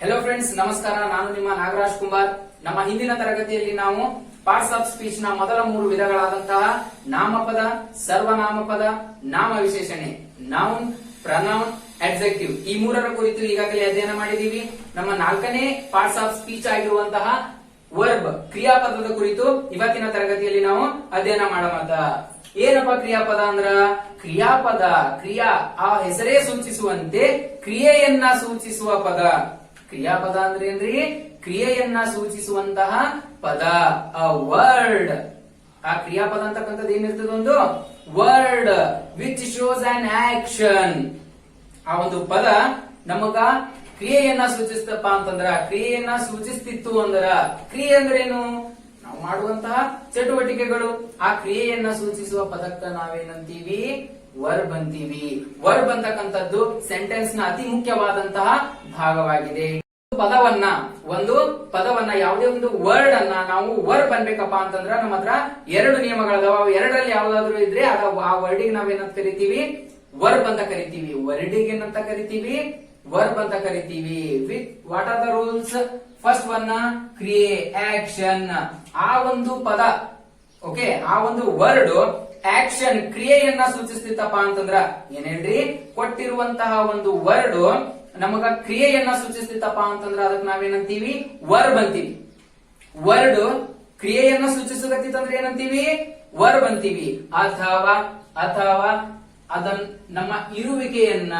Hello friends, ನಮಸ್ಕಾರ. ನಾನು ನಿಮ್ಮ ನಾಗರಾಜ್ ಕುಮಾರ್. ನಮ್ಮ ಹಿಂದಿನ ತರಗತಿಯಲ್ಲಿ ನಾವು ಪಾರ್ಟ್ಸ್ ಆಫ್ ಸ್ಪೀಚ್ ನ ಮೊದಲ 3 ವಿಧಗಳಾದಂತಹ ನಾಮಪದ, ಸರ್ವನಾಮಪದ, ನಾಮ ವಿಶೇಷಣೆ, ನೌನ್, ಪ್ರನೌನ್, ಅಡ್ಜೆಕ್ಟಿವ್ ಈ 3ರ ಕುರಿತು ಈಗಾಗಲೇ ಅಧ್ಯಯನ ಮಾಡಿದೀವಿ. ನಮ್ಮ 4ನೇ ಪಾರ್ಟ್ಸ್ ಆಫ್ ಸ್ಪೀಚ್ ಆಗಿರುವಂತಹ ವರ್ಬ್ ಕ್ರಿಯಾಪದದ ಕುರಿತು ಇವತ್ತಿನ ತರಗತಿಯಲ್ಲಿ ನಾವು ಅಧ್ಯಯನ ಮಾಡೋಣ. ಏನಪ್ಪ ಕ್ರಿಯಾಪದ ಅಂದ್ರ? ಕ್ರಿಯಾಪದ ಕ್ರಿಯಾ ಆ ಹೆಸರೇ ಸೂಚಿಸುವಂತೆ ಕ್ರಿಯೆಯನ್ನ ಸೂಚಿಸುವ ಪದ. ಕ್ರಿಯಾಪದ ಅಂದ್ರೆ ಏನ್ರಿ? ಕ್ರಿಯೆಯನ್ನ ಸೂಚಿಸುವಂತಹ ಪದ, ಅ ವರ್ಡ್. ಆ ಕ್ರಿಯಾಪದ ಅಂತಕ್ಕಂಥದ್ದು ಏನಿರ್ತದೆ? ಒಂದು word which shows on action. ಆ ಒಂದು ಪದ ನಮಗ ಕ್ರಿಯೆಯನ್ನ ಸೂಚಿಸ್ತಪ್ಪ ಅಂತಂದ್ರ, ಕ್ರಿಯೆಯನ್ನ ಸೂಚಿಸ್ತಿತ್ತು ಅಂದ್ರ, ಕ್ರಿಯೆ ಅಂದ್ರೇನು? ನಾವು ಮಾಡುವಂತಹ ಚಟುವಟಿಕೆಗಳು. ಆ ಕ್ರಿಯೆಯನ್ನ ಸೂಚಿಸುವ ಪದಕ್ಕ ನಾವೇನಂತೀವಿ? ವರ್ಬ್ ಅಂತೀವಿ. ವರ್ಬ್ ಅಂತಕ್ಕಂಥದ್ದು ಸೆಂಟೆನ್ಸ್ ನ ಅತಿ ಮುಖ್ಯವಾದಂತಹ ಭಾಗವಾಗಿದೆ. ಒಂದು ಪದವನ್ನ ಯಾವುದೇ ಒಂದು ವರ್ಡ್ ಅನ್ನ ನಾವು ವರ್ಬ್ ಅನ್ಬೇಕಪ್ಪ ಅಂತಂದ್ರ ನಮ್ಮ ಹತ್ರ 2 ನಿಯಮಗಳದಾವ. ಅವು 2ರಲ್ಲಿ ಯಾವ್ದಾದ್ರು ಇದ್ರೆ ಆ ವರ್ಡಿಗೆ ನಾವೇನಂತ ಕರಿತೀವಿ? ವರ್ಬ್ ಅಂತ ಕರಿತೀವಿ. ವರ್ಡಿಗೆ ಏನಂತ ಕರಿತೀವಿ? ವರ್ಬ್ ಅಂತ ಕರಿತೀವಿ. With what are the rules? First one ಕ್ರಿಯೆ, ಆಕ್ಷನ್. ಆ ಒಂದು ಪದ, ಓಕೆ, ಆ ಒಂದು ವರ್ಡ್ ಆಕ್ಷನ್ ಕ್ರಿಯೆಯನ್ನ ಸೂಚಿಸ್ತಿತ್ತಪ್ಪ ಅಂತಂದ್ರ ಏನ್ ಹೇಳ್ರಿ? ಕೊಟ್ಟಿರುವಂತಹ ಒಂದು ವರ್ಡ್ ನಮಗ ಕ್ರಿಯೆಯನ್ನ ಸೂಚಿಸ್ತಿತ್ತಪ್ಪ ಅಂತಂದ್ರ ಅದಕ್ಕೆ ನಾವೇನಂತೀವಿ? ವರ್ಬ್ ಅಂತೀವಿ. ವರ್ಡ್ ಕ್ರಿಯೆಯನ್ನ ಸೂಚಿಸಕತ್ತಿತ್ತಂದ್ರೆ ಏನಂತೀವಿ? ವರ್ಬ್ ಅಂತೀವಿ. ಅಥವಾ ಅಥವಾ ಅದನ್ ನಮ್ಮ ಇರುವಿಕೆಯನ್ನ,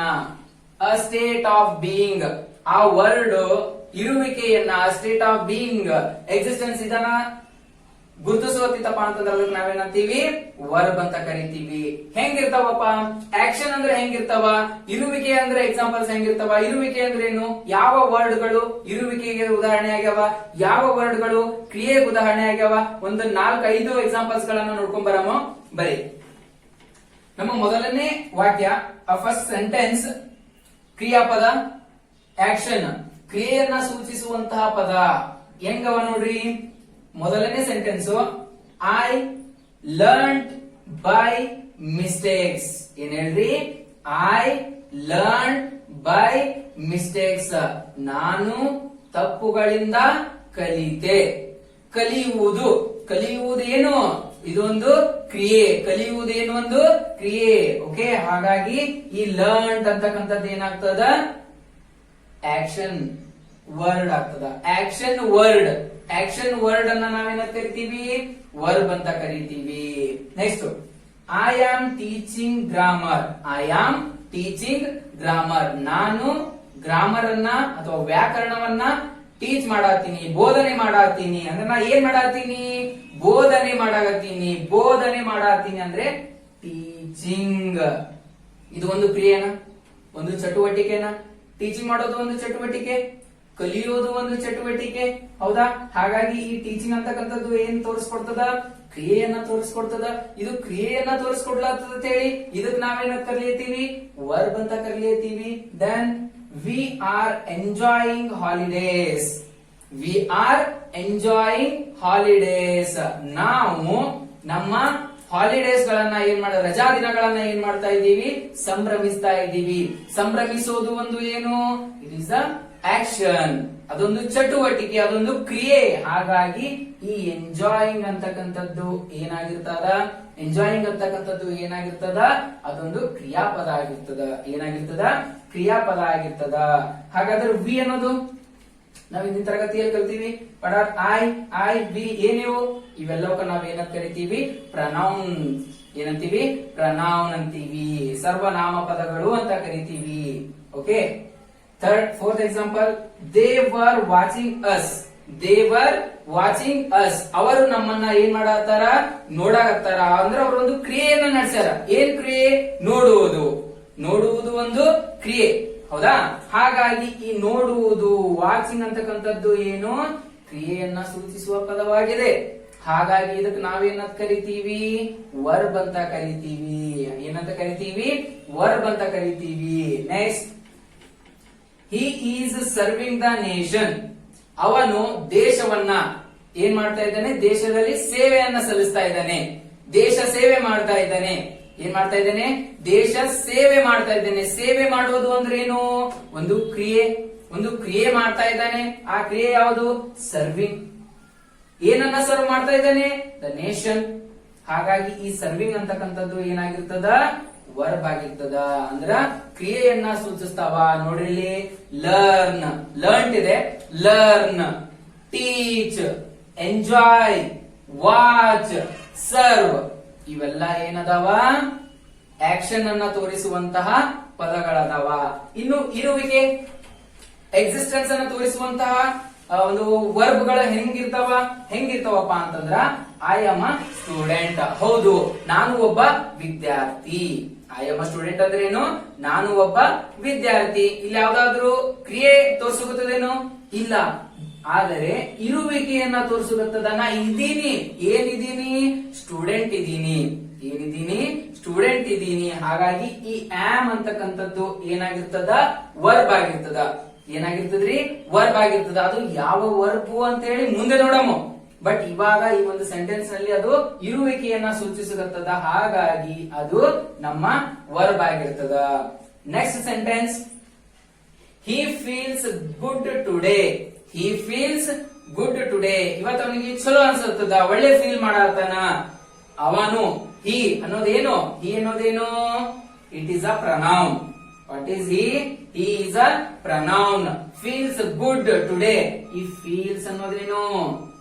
ಅ ಸ್ಟೇಟ್ ಆಫ್ ಬೀಯಿಂಗ್, ಆ ವರ್ಡ್ ಇರುವಿಕೆಯನ್ನ, ಸ್ಟೇಟ್ ಆಫ್ ಬೀಯಿಂಗ್, ಎಕ್ಸಿಸ್ಟೆನ್ಸ್, ಇದನ್ನ ಗುರುತಿಸುತ್ತಿತ್ತಪ್ಪ ಅಂತಂದ್ರೆ ಅದಕ್ಕೆ ನಾವೇನಂತೀವಿ? ವರ್ಬ್ ಅಂತ ಕರಿತೀವಿ. ಹೆಂಗಿರ್ತಾವಪ್ಪ? ಆಕ್ಷನ್ ಅಂದ್ರೆ ಹೆಂಗಿರ್ತಾವ? ಇರುವಿಕೆ ಅಂದ್ರೆ ಎಕ್ಸಾಂಪಲ್ಸ್ ಹೆಂಗಿರ್ತಾವ? ಇರುವಿಕೆ ಅಂದ್ರೆ ಏನು? ಯಾವ ವರ್ಡ್ಗಳು ಇರುವಿಕೆಗೆ ಉದಾಹರಣೆ ಆಗ್ಯಾವ? ಯಾವ ವರ್ಡ್ಗಳು ಕ್ರಿಯೆಗೆ ಉದಾಹರಣೆ ಆಗ್ಯಾವ? ಒಂದು 4-5 ಎಕ್ಸಾಂಪಲ್ಸ್ ಗಳನ್ನ ನೋಡ್ಕೊಂಡ್ ಬರಮೋ. ಬರೀ ನಮ್ಮ ಮೊದಲನೇ ವಾಕ್ಯ, ಫಸ್ಟ್ ಸೆಂಟೆನ್ಸ್, ಕ್ರಿಯಾಪದ ಆಕ್ಷನ್, ಕ್ರಿಯೆಯನ್ನ ಸೂಚಿಸುವಂತಹ ಪದ ಹೆಂಗವ ನೋಡ್ರಿ. ಮೊದಲನೇ sentence, I learned by mistakes. ಏನ್ ಹೇಳ್ರಿ? I learned by mistakes. ನಾನು ತಪ್ಪುಗಳಿಂದ ಕಲಿತೆ. ಕಲಿಯುವುದು, ಕಲಿಯುವುದೇನು? ಇದೊಂದು ಕ್ರಿಯೆ. ಕಲಿಯುವುದೇನು? ಒಂದು ಕ್ರಿಯೆ. ಓಕೆ, ಹಾಗಾಗಿ ಈ ಲರ್ನ್ ಅಂತಕ್ಕಂಥದ್ದು ಏನಾಗ್ತದ? ಆಕ್ಷನ್ ವರ್ಡ್ ಆಗ್ತದ. Action word. ಆಕ್ಷನ್ ವರ್ಡ್ ಅನ್ನ ನಾವೇನ ಕರಿತೀವಿ? ವರ್ಬ್ ಅಂತ ಕರಿತೀವಿ. Next, I am teaching grammar. I am teaching grammar. ನಾನು ಗ್ರಾಮರ್ ಅನ್ನ ಅಥವಾ ವ್ಯಾಕರಣವನ್ನ ಟೀಚ್ ಮಾಡಾತೀನಿ, ಬೋಧನೆ ಮಾಡಾತೀನಿ. ಅಂದ್ರೆ ನಾ ಏನ್ ಮಾಡಾತೀನಿ? ಬೋಧನೆ ಮಾಡಾತೀನಿ. ಬೋಧನೆ ಮಾಡಾತೀನಿ ಅಂದ್ರೆ ಟೀಚಿಂಗ್. ಇದು ಒಂದು ಕ್ರಿಯೆನ, ಒಂದು ಚಟುವಟಿಕೆನ. ಟೀಚಿಂಗ್ ಮಾಡೋದು ಒಂದು ಚಟುವಟಿಕೆ, ಕಲಿಯೋದು ಒಂದು ಚಟುವಟಿಕೆ, ಹೌದಾ? ಹಾಗಾಗಿ ಈ ಟೀಚಿಂಗ್ ಅಂತಕ್ಕಂಥದ್ದು ಏನ್ ತೋರಿಸ್ಕೊಡ್ತದ? ಕ್ರಿಯೆಯನ್ನ ತೋರಿಸ್ಕೊಡ್ತದ. ಇದು ಕ್ರಿಯೆಯನ್ನ ತೋರಿಸ್ಕೊಡ್ಲಾಗ್ತದ ಅಂತ ಹೇಳಿ ಇದಕ್ ನಾವೇನ ಕರ್ಲಿಯತೀವಿ? ವರ್ಬ್ ಅಂತ ಕರ್ಲಿಯತೀವಿ. Then we are enjoying holidays. We are enjoying holidays. ನಾವು ನಮ್ಮ ಹಾಲಿಡೇಸ್ ಗಳನ್ನ ಏನ್ ಮಾಡ, ರಜಾ ದಿನಗಳನ್ನ ಏನ್ ಮಾಡ್ತಾ ಇದ್ದೀವಿ? ಸಂಭ್ರಮಿಸ್ತಾ ಇದ್ದೀವಿ. ಸಂಭ್ರಮಿಸೋದು ಒಂದು ಏನು? It is a action. ಅದೊಂದು ಚಟುವಟಿಕೆ, ಅದೊಂದು ಕ್ರಿಯೆ. ಹಾಗಾಗಿ ಈ ಎಂಜಾಯಿಂಗ್ ಅಂತಕ್ಕಂಥದ್ದು ಏನಾಗಿರ್ತದ? ಎಂಜಾಯಿಂಗ್ ಅಂತಕ್ಕಂಥದ್ದು ಏನಾಗಿರ್ತದ? ಅದೊಂದು ಕ್ರಿಯಾಪದ ಆಗಿರ್ತದ. ಏನಾಗಿರ್ತದ? ಕ್ರಿಯಾಪದ ಆಗಿರ್ತದ. ಹಾಗಾದ್ರೆ ವಿ ಅನ್ನೋದು ನಾವ್ ಇಂದಿನ ತರಗತಿಯಲ್ಲಿ ಕಲ್ತೀವಿ. ಬಟ್ ಐ ವಿ ಏನಿವು? ಇವೆಲ್ಲವಕ್ಕ ನಾವ್ ಏನಂತ ಕರಿತೀವಿ? ಪ್ರನೌನ್. ಏನಂತೀವಿ? ಪ್ರನೌನ್ ಅಂತೀವಿ. ಸರ್ವನಾಮ ಪದಗಳು ಅಂತ ಕರಿತೀವಿ. Okay, fourth example, they were watching us. They were watching us. ಅವರು ನಮ್ಮನ್ನ ಏನ್ ಮಾಡತ್ತಾರ? ನೋಡಾಕತ್ತಾರ. ಅಂದ್ರೆ ಅವರೊಂದು ಕ್ರಿಯೆಯನ್ನ ನಡೆಸ್ಯಾರ. ಏನ್ ಕ್ರಿಯೆ? ನೋಡುವುದು. ನೋಡುವುದು ಒಂದು ಕ್ರಿಯೆ, ಹೌದಾ? ಹಾಗಾಗಿ ಈ ನೋಡುವುದು, ವಾಚಿಂಗ್ ಅಂತಕ್ಕಂಥದ್ದು ಏನು? ಕ್ರಿಯೆಯನ್ನ ಸೂಚಿಸುವ ಪದವಾಗಿದೆ. ಹಾಗಾಗಿ ಇದಕ್ಕೆ ನಾವೇನಂತ ಕರಿತೀವಿ? ವರ್ಬ್ ಅಂತ ಕರಿತೀವಿ. ಏನಂತ ಕರಿತೀವಿ? ವರ್ಬ್ ಅಂತ ಕರಿತೀವಿ. Next, he is serving the nation. ಅವನು ದೇಶವನ್ನ ಏನ್ ಮಾಡ್ತಾ ಇದ್ದಾನೆ? ದೇಶದಲ್ಲಿ ಸೇವೆಯನ್ನ ಸಲ್ಲಿಸ್ತಾ ಇದ್ದಾನೆ. ದೇಶ ಸೇವೆ ಮಾಡ್ತಾ ಇದ್ದಾನೆ. ಏನ್ ಮಾಡ್ತಾ ಇದ್ದೇನೆ? ದೇಶ ಸೇವೆ ಮಾಡ್ತಾ ಇದ್ದೇನೆ. ಸೇವೆ ಮಾಡೋದು ಅಂದ್ರೆ ಏನು? ಒಂದು ಕ್ರಿಯೆ. ಒಂದು ಕ್ರಿಯೆ ಮಾಡ್ತಾ ಇದ್ದಾನೆ. ಆ ಕ್ರಿಯೆ ಯಾವುದು? ಸರ್ವಿಂಗ್. ಏನನ್ನ ಸರ್ವ್ ಮಾಡ್ತಾ ಇದ್ದಾನೆ? The nation. ಹಾಗಾಗಿ ಈ ಸರ್ವಿಂಗ್ ಅಂತಕ್ಕಂಥದ್ದು ಏನಾಗಿರ್ತದ? ವರ್ಬ್ ಆಗಿರ್ತದ. ಅಂದ್ರ ಕ್ರಿಯೆಯನ್ನ ಸೂಚಿಸ್ತಾವ. ನೋಡ್ರಿ, ಲರ್ನ್, ಲರ್ನ್ ಇದೆ, learn, teach, enjoy, watch, serve, ಇವೆಲ್ಲ ಏನದಾವ? ಆಕ್ಷನ್ ಅನ್ನ ತೋರಿಸುವಂತಹ ಪದಗಳದಾವ. ಇನ್ನು ಇರುವಿಕೆ, ಎಕ್ಸಿಸ್ಟೆನ್ಸ್ ಅನ್ನ ತೋರಿಸುವಂತಹ ಒಂದು ವರ್ಬ್ ಗಳು ಹೆಂಗಿರ್ತಾವಪ್ಪ ಅಂತಂದ್ರ ಐ ಆಮ್ ಅ ಸ್ಟೂಡೆಂಟ್. ಹೌದು, ನಾನು ಒಬ್ಬ ವಿದ್ಯಾರ್ಥಿ. ಐ ಆಮ್ ಅ ಸ್ಟೂಡೆಂಟ್ ಅಂದ್ರೆ ಏನು? ನಾನು ಒಬ್ಬ ವಿದ್ಯಾರ್ಥಿ. ಇಲ್ಲಿ ಯಾವ್ದಾದ್ರು ಕ್ರಿಯೆ ತೋರಿಸುತ್ತದೇನು? ಇಲ್ಲ. ಆದರೆ ಇರುವಿಕೆಯನ್ನ ತೋರಿಸುತ್ತದ. ನಾ ಇದ್ದೀನಿ, ಏನಿದ್ದೀನಿ? ಸ್ಟೂಡೆಂಟ್ ಇದ್ದೀನಿ. ಏನಿದ್ದೀನಿ? ಸ್ಟೂಡೆಂಟ್ ಇದ್ದೀನಿ. ಹಾಗಾಗಿ ಈ ಆಮ್ ಅಂತಕ್ಕಂಥದ್ದು ಏನಾಗಿರ್ತದ? ವರ್ಬ್ ಆಗಿರ್ತದ. ಏನಾಗಿರ್ತದ್ರಿ? ವರ್ಬ್ ಆಗಿರ್ತದ. ಅದು ಯಾವ ವರ್ಬ್ ಅಂತ ಹೇಳಿ ಮುಂದೆ ನೋಡಮ್ಮ. ಬಟ್ ಇವಾಗ ಈ ಒಂದು ಸೆಂಟೆನ್ಸ್ ನಲ್ಲಿ ಅದು ಇರುವಿಕೆಯನ್ನ ಸೂಚಿಸುತ್ತದ. ಹಾಗಾಗಿ ಅದು ನಮ್ಮ ವರ್ಬ್ ಆಗಿರ್ತದ. Next sentence, he feels good today. He feels good today. ಇವತ್ತು ಅವನಿಗೆ ಚಲೋ ಅನ್ಸುತ್ತದ, ಒಳ್ಳೆ ಫೀಲ್ ಮಾಡತಾನ ಅವನು. ಹಿ ಅನ್ನೋದೇನು? ಹಿ ಅನ್ನೋದೇನು? It is a pronoun. What is he? He is a pronoun. Feels good today. ಈ ಫೀಲ್ಸ್ ಅನ್ನೋದೇನು?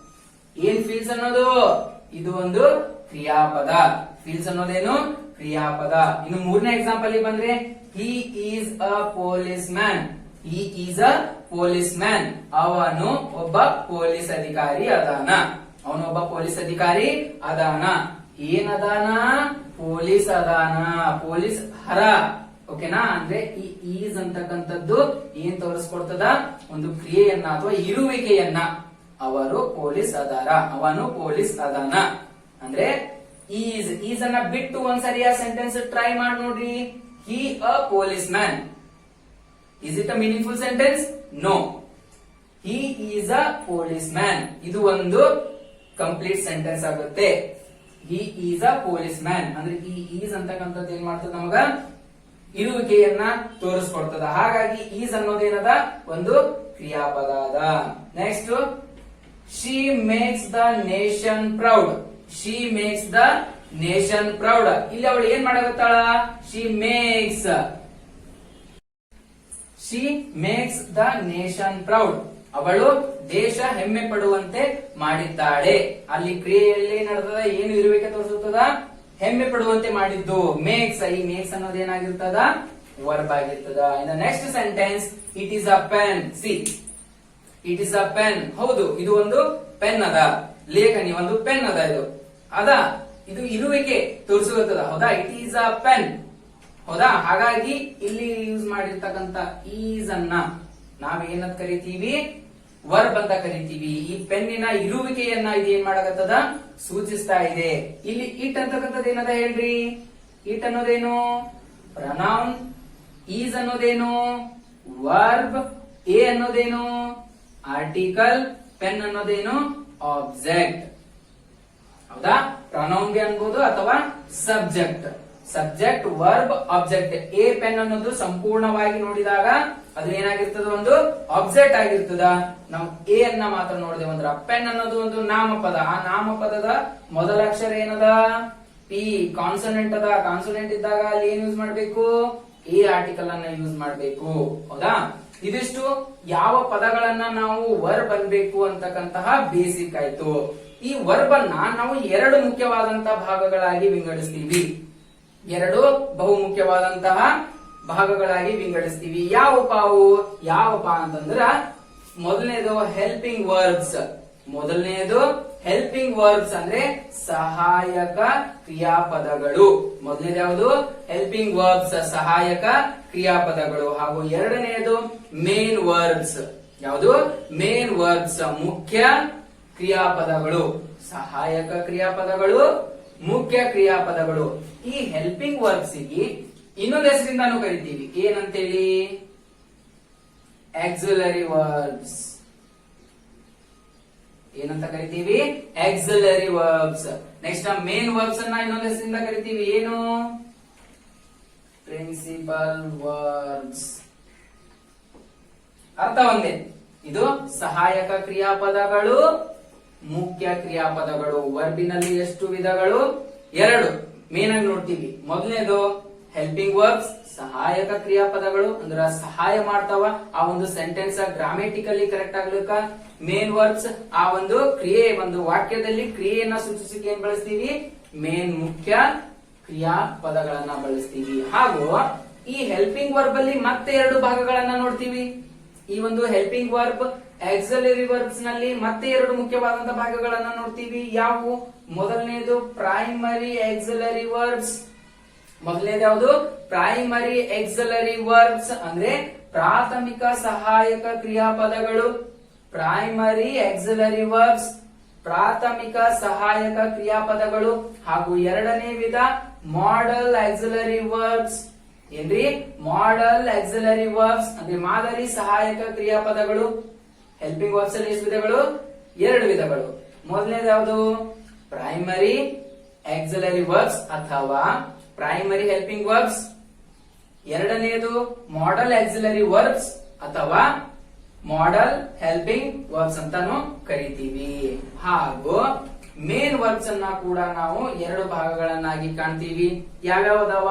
ಏನ್ ಫೀಲ್ಸ್ ಅನ್ನೋದು? ಇದು ಒಂದು ಕ್ರಿಯಾಪದ. ಫೀಲ್ಸ್ ಅನ್ನೋದೇನು? ಕ್ರಿಯಾಪದ. ಇನ್ನು ಮೂರನೇ ಎಕ್ಸಾಂಪಲ್ ಬಂದ್ರೆ, he is a policeman. He is a policeman. ಅವನು ಒಬ್ಬ ಪೊಲೀಸ್ ಅಧಿಕಾರಿ ಅದಾನ. ಅವನೊಬ್ಬ ಪೊಲೀಸ್ ಅಧಿಕಾರಿ ಅದಾನ. ಏನದಾನ? ಪೊಲೀಸ್ ಅದಾನ. ಪೊಲೀಸ್ ಹರ. ಓಕೆನಾ? ಅಂದ್ರೆ ಈ ಈಸ್ ಅಂತಕ್ಕಂಥದ್ದು ಏನ್ ತೋರಿಸ್ಕೊಡ್ತದ? ಒಂದು ಕ್ರಿಯೆಯನ್ನ ಅಥವಾ ಇರುವಿಕೆಯನ್ನ. ಅವರು ಪೊಲೀಸ್ ಅದಾರ, ಅವನು ಪೊಲೀಸ್ ಅದಾನ. ಅಂದ್ರೆ ಈಸ್ ಅನ್ನ ಬಿಟ್ಟು ಒಂದ್ಸರಿ ಆ ಸೆಂಟೆನ್ಸ್ ಟ್ರೈ ಮಾಡಿ ನೋಡ್ರಿ. He a policeman. Is it a meaningful sentence? No. He is a policeman. ಇದು ಒಂದು ಕಂಪ್ಲೀಟ್ ಸೆಂಟೆನ್ಸ್ ಆಗುತ್ತೆ. He is a policeman ಅಂದ್ರೆ ಈ ಈಸ್ ಅಂತಕ್ಕಂಥದ್ದು ಏನ್ ಮಾಡ್ತದ? ನಮಗ ಇರುವಿಕೆಯನ್ನ ತೋರಿಸ್ಕೊಡ್ತದ. ಹಾಗಾಗಿ ಈಸ್ ಅನ್ನೋದೇನದ? ಒಂದು ಕ್ರಿಯಾಪದ ಅದ. Next, she makes the nation proud. She makes the nation proud. ಇಲ್ಲಿ ಅವಳು ಏನ್ ಮಾಡಕತ್ತಾಳ? She makes the nation proud. ಅವಳು ದೇಶ ಹೆಮ್ಮೆ ಪಡುವಂತೆ ಮಾಡಿದ್ದಾಳೆ. ಅಲ್ಲಿ ಕ್ರಿಯೆಯಲ್ಲಿ ನಡೆದ ಏನು ಇರುವಿಕೆ ತೋರಿಸುತ್ತದ? ಹೆಮ್ಮೆ ಪಡುವಂತೆ ಮಾಡಿದ್ದು. ಮೇಕ್ಸ್. ಈ ಮೇಕ್ಸ್ ಅನ್ನೋದು ಏನಾಗಿರ್ತದ? ವರ್ಬ್ ಆಗಿರ್ತದ. ಇನ್ the next sentence, it is a pen. C, it is a pen. ಹೌದು, ಇದು ಒಂದು ಪೆನ್ ಅದ. ಲೇಖನಿ ಒಂದು ಪೆನ್ ಅದ. ಇದು ಇರುವಿಕೆ ತೋರಿಸುತ್ತದೆ. ಹೌದಾ? It is a pen. ಹೌದಾ? ಹಾಗಾಗಿ ಇಲ್ಲಿ ಯೂಸ್ ಮಾಡಿರ್ತಕ್ಕಂತ ಈಸ್ ಅನ್ನ ನಾವೇನಂತ ಕರಿತೀವಿ? ವರ್ಬ್ ಅಂತ ಕರಿತೀವಿ. ಈ ಪೆನ್ನಿನ ಇರುವಿಕೆಯನ್ನ ಇದು ಏನ್ ಮಾಡಕತ್ತದ? ಸೂಚಿಸ್ತಾ ಇದೆ. ಇಲ್ಲಿ ಇಟ್ ಅಂತಕ್ಕಂಥದ್ದು ಏನದ ಹೇಳ್ರಿ? ಇಟ್ ಅನ್ನೋದೇನು? ಪ್ರನೌನ್. ಈಸ್ ಅನ್ನೋದೇನು? ವರ್ಬ್. ಎ ಅನ್ನೋದೇನು? ಆರ್ಟಿಕಲ್. ಪೆನ್ ಅನ್ನೋದೇನು? ಆಬ್ಜೆಕ್ಟ್. ಹೌದಾ? ಪ್ರನೌನ್ಗೆ ಅನ್ಬೋದು ಅಥವಾ subject. Subject, verb, object. A pen ಅನ್ನೋದು ಸಂಪೂರ್ಣವಾಗಿ ನೋಡಿದಾಗ ಅದು ಏನಾಗಿರ್ತದ? ಒಂದು ಆಬ್ಜೆಕ್ಟ್ ಆಗಿರ್ತದ. ನಾವು ಎ ಅನ್ನ ಮಾತ್ರ ನೋಡಿದೆವು ಅಂದ್ರ ಪೆನ್ ಅನ್ನೋದು ಒಂದು ನಾಮಪದ. ಆ ನಾಮಪದದ ಮೊದಲ ಅಕ್ಷರ ಏನದ? ಪಿ. ಕಾನ್ಸನೆಂಟ್ ಅದ. ಕಾನ್ಸನೆಂಟ್ ಇದ್ದಾಗ ಅಲ್ಲಿ ಏನ್ ಯೂಸ್ ಮಾಡ್ಬೇಕು? ಎ ಆರ್ಟಿಕಲ್ ಅನ್ನ ಯೂಸ್ ಮಾಡ್ಬೇಕು. ಹೌದಾ? ಇದಿಷ್ಟು ಯಾವ ಪದಗಳನ್ನ ನಾವು ವರ್ಬ್ ಅನ್ಬೇಕು ಅಂತಕ್ಕಂತಹ ಬೇಸಿಕ್ ಆಯ್ತು. ಈ ವರ್ಬ್ ಅನ್ನ ನಾವು ಎರಡು ಮುಖ್ಯವಾದಂತಹ ಭಾಗಗಳಾಗಿ ವಿಂಗಡಿಸ್ತೀವಿ. ಎರಡು ಬಹುಮುಖ್ಯವಾದಂತಹ ಭಾಗಗಳಾಗಿ ವಿಂಗಡಿಸ್ತೀವಿ. ಯಾವಪ್ಪ ಅಂತಂದ್ರ, ಮೊದಲನೇದು ಹೆಲ್ಪಿಂಗ್ ವರ್ಬ್ಸ್. ಮೊದಲನೇದು ಹೆಲ್ಪಿಂಗ್ ವರ್ಬ್ಸ್ ಅಂದ್ರೆ ಸಹಾಯಕ ಕ್ರಿಯಾಪದಗಳು. ಮೊದಲನೇದು ಯಾವುದು? ಹೆಲ್ಪಿಂಗ್ ವರ್ಬ್ಸ್, ಸಹಾಯಕ ಕ್ರಿಯಾಪದಗಳು. ಹಾಗೂ ಎರಡನೆಯದು ಮೇನ್ ವರ್ಬ್ಸ್. ಯಾವುದು? ಮೇನ್ ವರ್ಬ್ಸ್, ಮುಖ್ಯ ಕ್ರಿಯಾಪದಗಳು. ಸಹಾಯಕ ಕ್ರಿಯಾಪದಗಳು, ಮುಖ್ಯ ಕ್ರಿಯಾಪದಗಳು. ಈ ಹೆಲ್ಪಿಂಗ್ ವರ್ಬ್ಸ್ ಗೆ ಇನ್ನೊಂದು ಹೆಸರಿಂದಾನು ಕರಿತೀವಿ. ಏನಂತೇಳಿ? Auxiliary verbs. ಏನಂತ ಕರಿತೀವಿ? Auxiliary verbs. Next main verbs ಅನ್ನ ಇನ್ನೊಂದು ಹೆಸರಿಂದ ಕರಿತೀವಿ. ಏನು? ಪ್ರಿನ್ಸಿಪಲ್ ವರ್ಬ್ಸ್ ಅರ್ಥ ಒಂದೇ. ಇದು ಸಹಾಯಕ ಕ್ರಿಯಾಪದಗಳು, ಮುಖ್ಯ ಕ್ರಿಯಾಪದಗಳು. ವರ್ಬಿನಲ್ಲಿ ಎಷ್ಟು ವಿಧಗಳು? 2 ಮೇನ್ ಆಗಿ ನೋಡ್ತೀವಿ. ಮೊದಲನೇದು ಹೆಲ್ಪಿಂಗ್ ವರ್ಬ್ಸ್, ಸಹಾಯಕ ಕ್ರಿಯಾಪದಗಳು, ಅಂದ್ರ ಸಹಾಯ ಮಾಡ್ತಾವ ಆ ಒಂದು ಸೆಂಟೆನ್ಸ್ ಗ್ರಾಮೆಟಿಕಲಿ ಕರೆಕ್ಟ್ ಆಗ್ಲಿಕ್ಕ. ಮೇನ್ ವರ್ಬ್ಸ್, ಆ ಒಂದು ಕ್ರಿಯೆ, ಒಂದು ವಾಕ್ಯದಲ್ಲಿ ಕ್ರಿಯೆಯನ್ನ ಸೂಚಿಸಲಿಕ್ಕೆ ಏನ್ ಬಳಸ್ತೀವಿ? ಮೇನ್ ಮುಖ್ಯ ಕ್ರಿಯಾಪದಗಳನ್ನ ಬಳಸ್ತೀವಿ. ಹಾಗೂ ಈ ಹೆಲ್ಪಿಂಗ್ ವರ್ಬ್ ಅಲ್ಲಿ ಮತ್ತೆ 2 ಭಾಗಗಳನ್ನ ನೋಡ್ತೀವಿ. ಈ ಒಂದು ಹೆಲ್ಪಿಂಗ್ ವರ್ಬ್ ಆಕ್ಸಿಲರಿ ವರ್ಬ್ಸ್ ನಲ್ಲಿ ಮತ್ತೆ 2 ಮುಖ್ಯವಾದಂತಹ ಭಾಗಗಳನ್ನ ನೋಡ್ತೀವಿ. ಯಾವುವು? ಮೊದಲನೇದು ಪ್ರೈಮರಿ ಆಕ್ಸಿಲರಿ ವರ್ಬ್ಸ್. ಮೊದಲನೇದು ಯಾವುದು? ಪ್ರೈಮರಿ ಆಕ್ಸಿಲರಿ ವರ್ಬ್ಸ್ ಅಂದ್ರೆ ಪ್ರಾಥಮಿಕ ಸಹಾಯಕ ಕ್ರಿಯಾಪದಗಳು. ಪ್ರೈಮರಿ ಆಕ್ಸಿಲರಿ ವರ್ಬ್ಸ್, ಪ್ರಾಥಮಿಕ ಸಹಾಯಕ ಕ್ರಿಯಾಪದಗಳು. ಹಾಗೂ ಎರಡನೇ ವಿಧ ಮಾಡೆಲ್ ಆಕ್ಸಿಲರಿ ವರ್ಬ್ಸ್. ಏನ್ರಿ? ಮಾಡೆಲ್ ಆಕ್ಸಿಲರಿ ವರ್ಬ್ಸ್ ಅಂದ್ರೆ ಮಾದರಿ ಸಹಾಯಕ ಕ್ರಿಯಾಪದಗಳು. ಹೆಲ್ಪಿಂಗ್ ವರ್ಬ್ಸ್ ಅಲ್ಲಿ ಎಷ್ಟು ವಿಧಗಳು? 2 ವಿಧಗಳು. ಮೊದಲನೇದು ಯಾವುದು? ಪ್ರೈಮರಿ ಆಕ್ಸಿಲರಿ ವರ್ಬ್ಸ್ ಅಥವಾ ಪ್ರೈಮರಿ ಹೆಲ್ಪಿಂಗ್ ವರ್ಬ್ಸ್. ಎರಡನೆಯದು ಮಾಡೆಲ್ ಆಕ್ಸಿಲರಿ ವರ್ಬ್ಸ್ ಅಥವಾ ಮಾಡೆಲ್ ಹೆಲ್ಪಿಂಗ್ ವರ್ಬ್ಸ್ ಅಂತಾನು ಕರಿತೀವಿ. ಹಾಗೂ ಮೇನ್ ವರ್ಬ್ಸ್ ಅನ್ನ ಕೂಡ ನಾವು 2 ಭಾಗಗಳನ್ನಾಗಿ ಕಾಣ್ತೀವಿ. ಯಾವ್ಯಾವದವ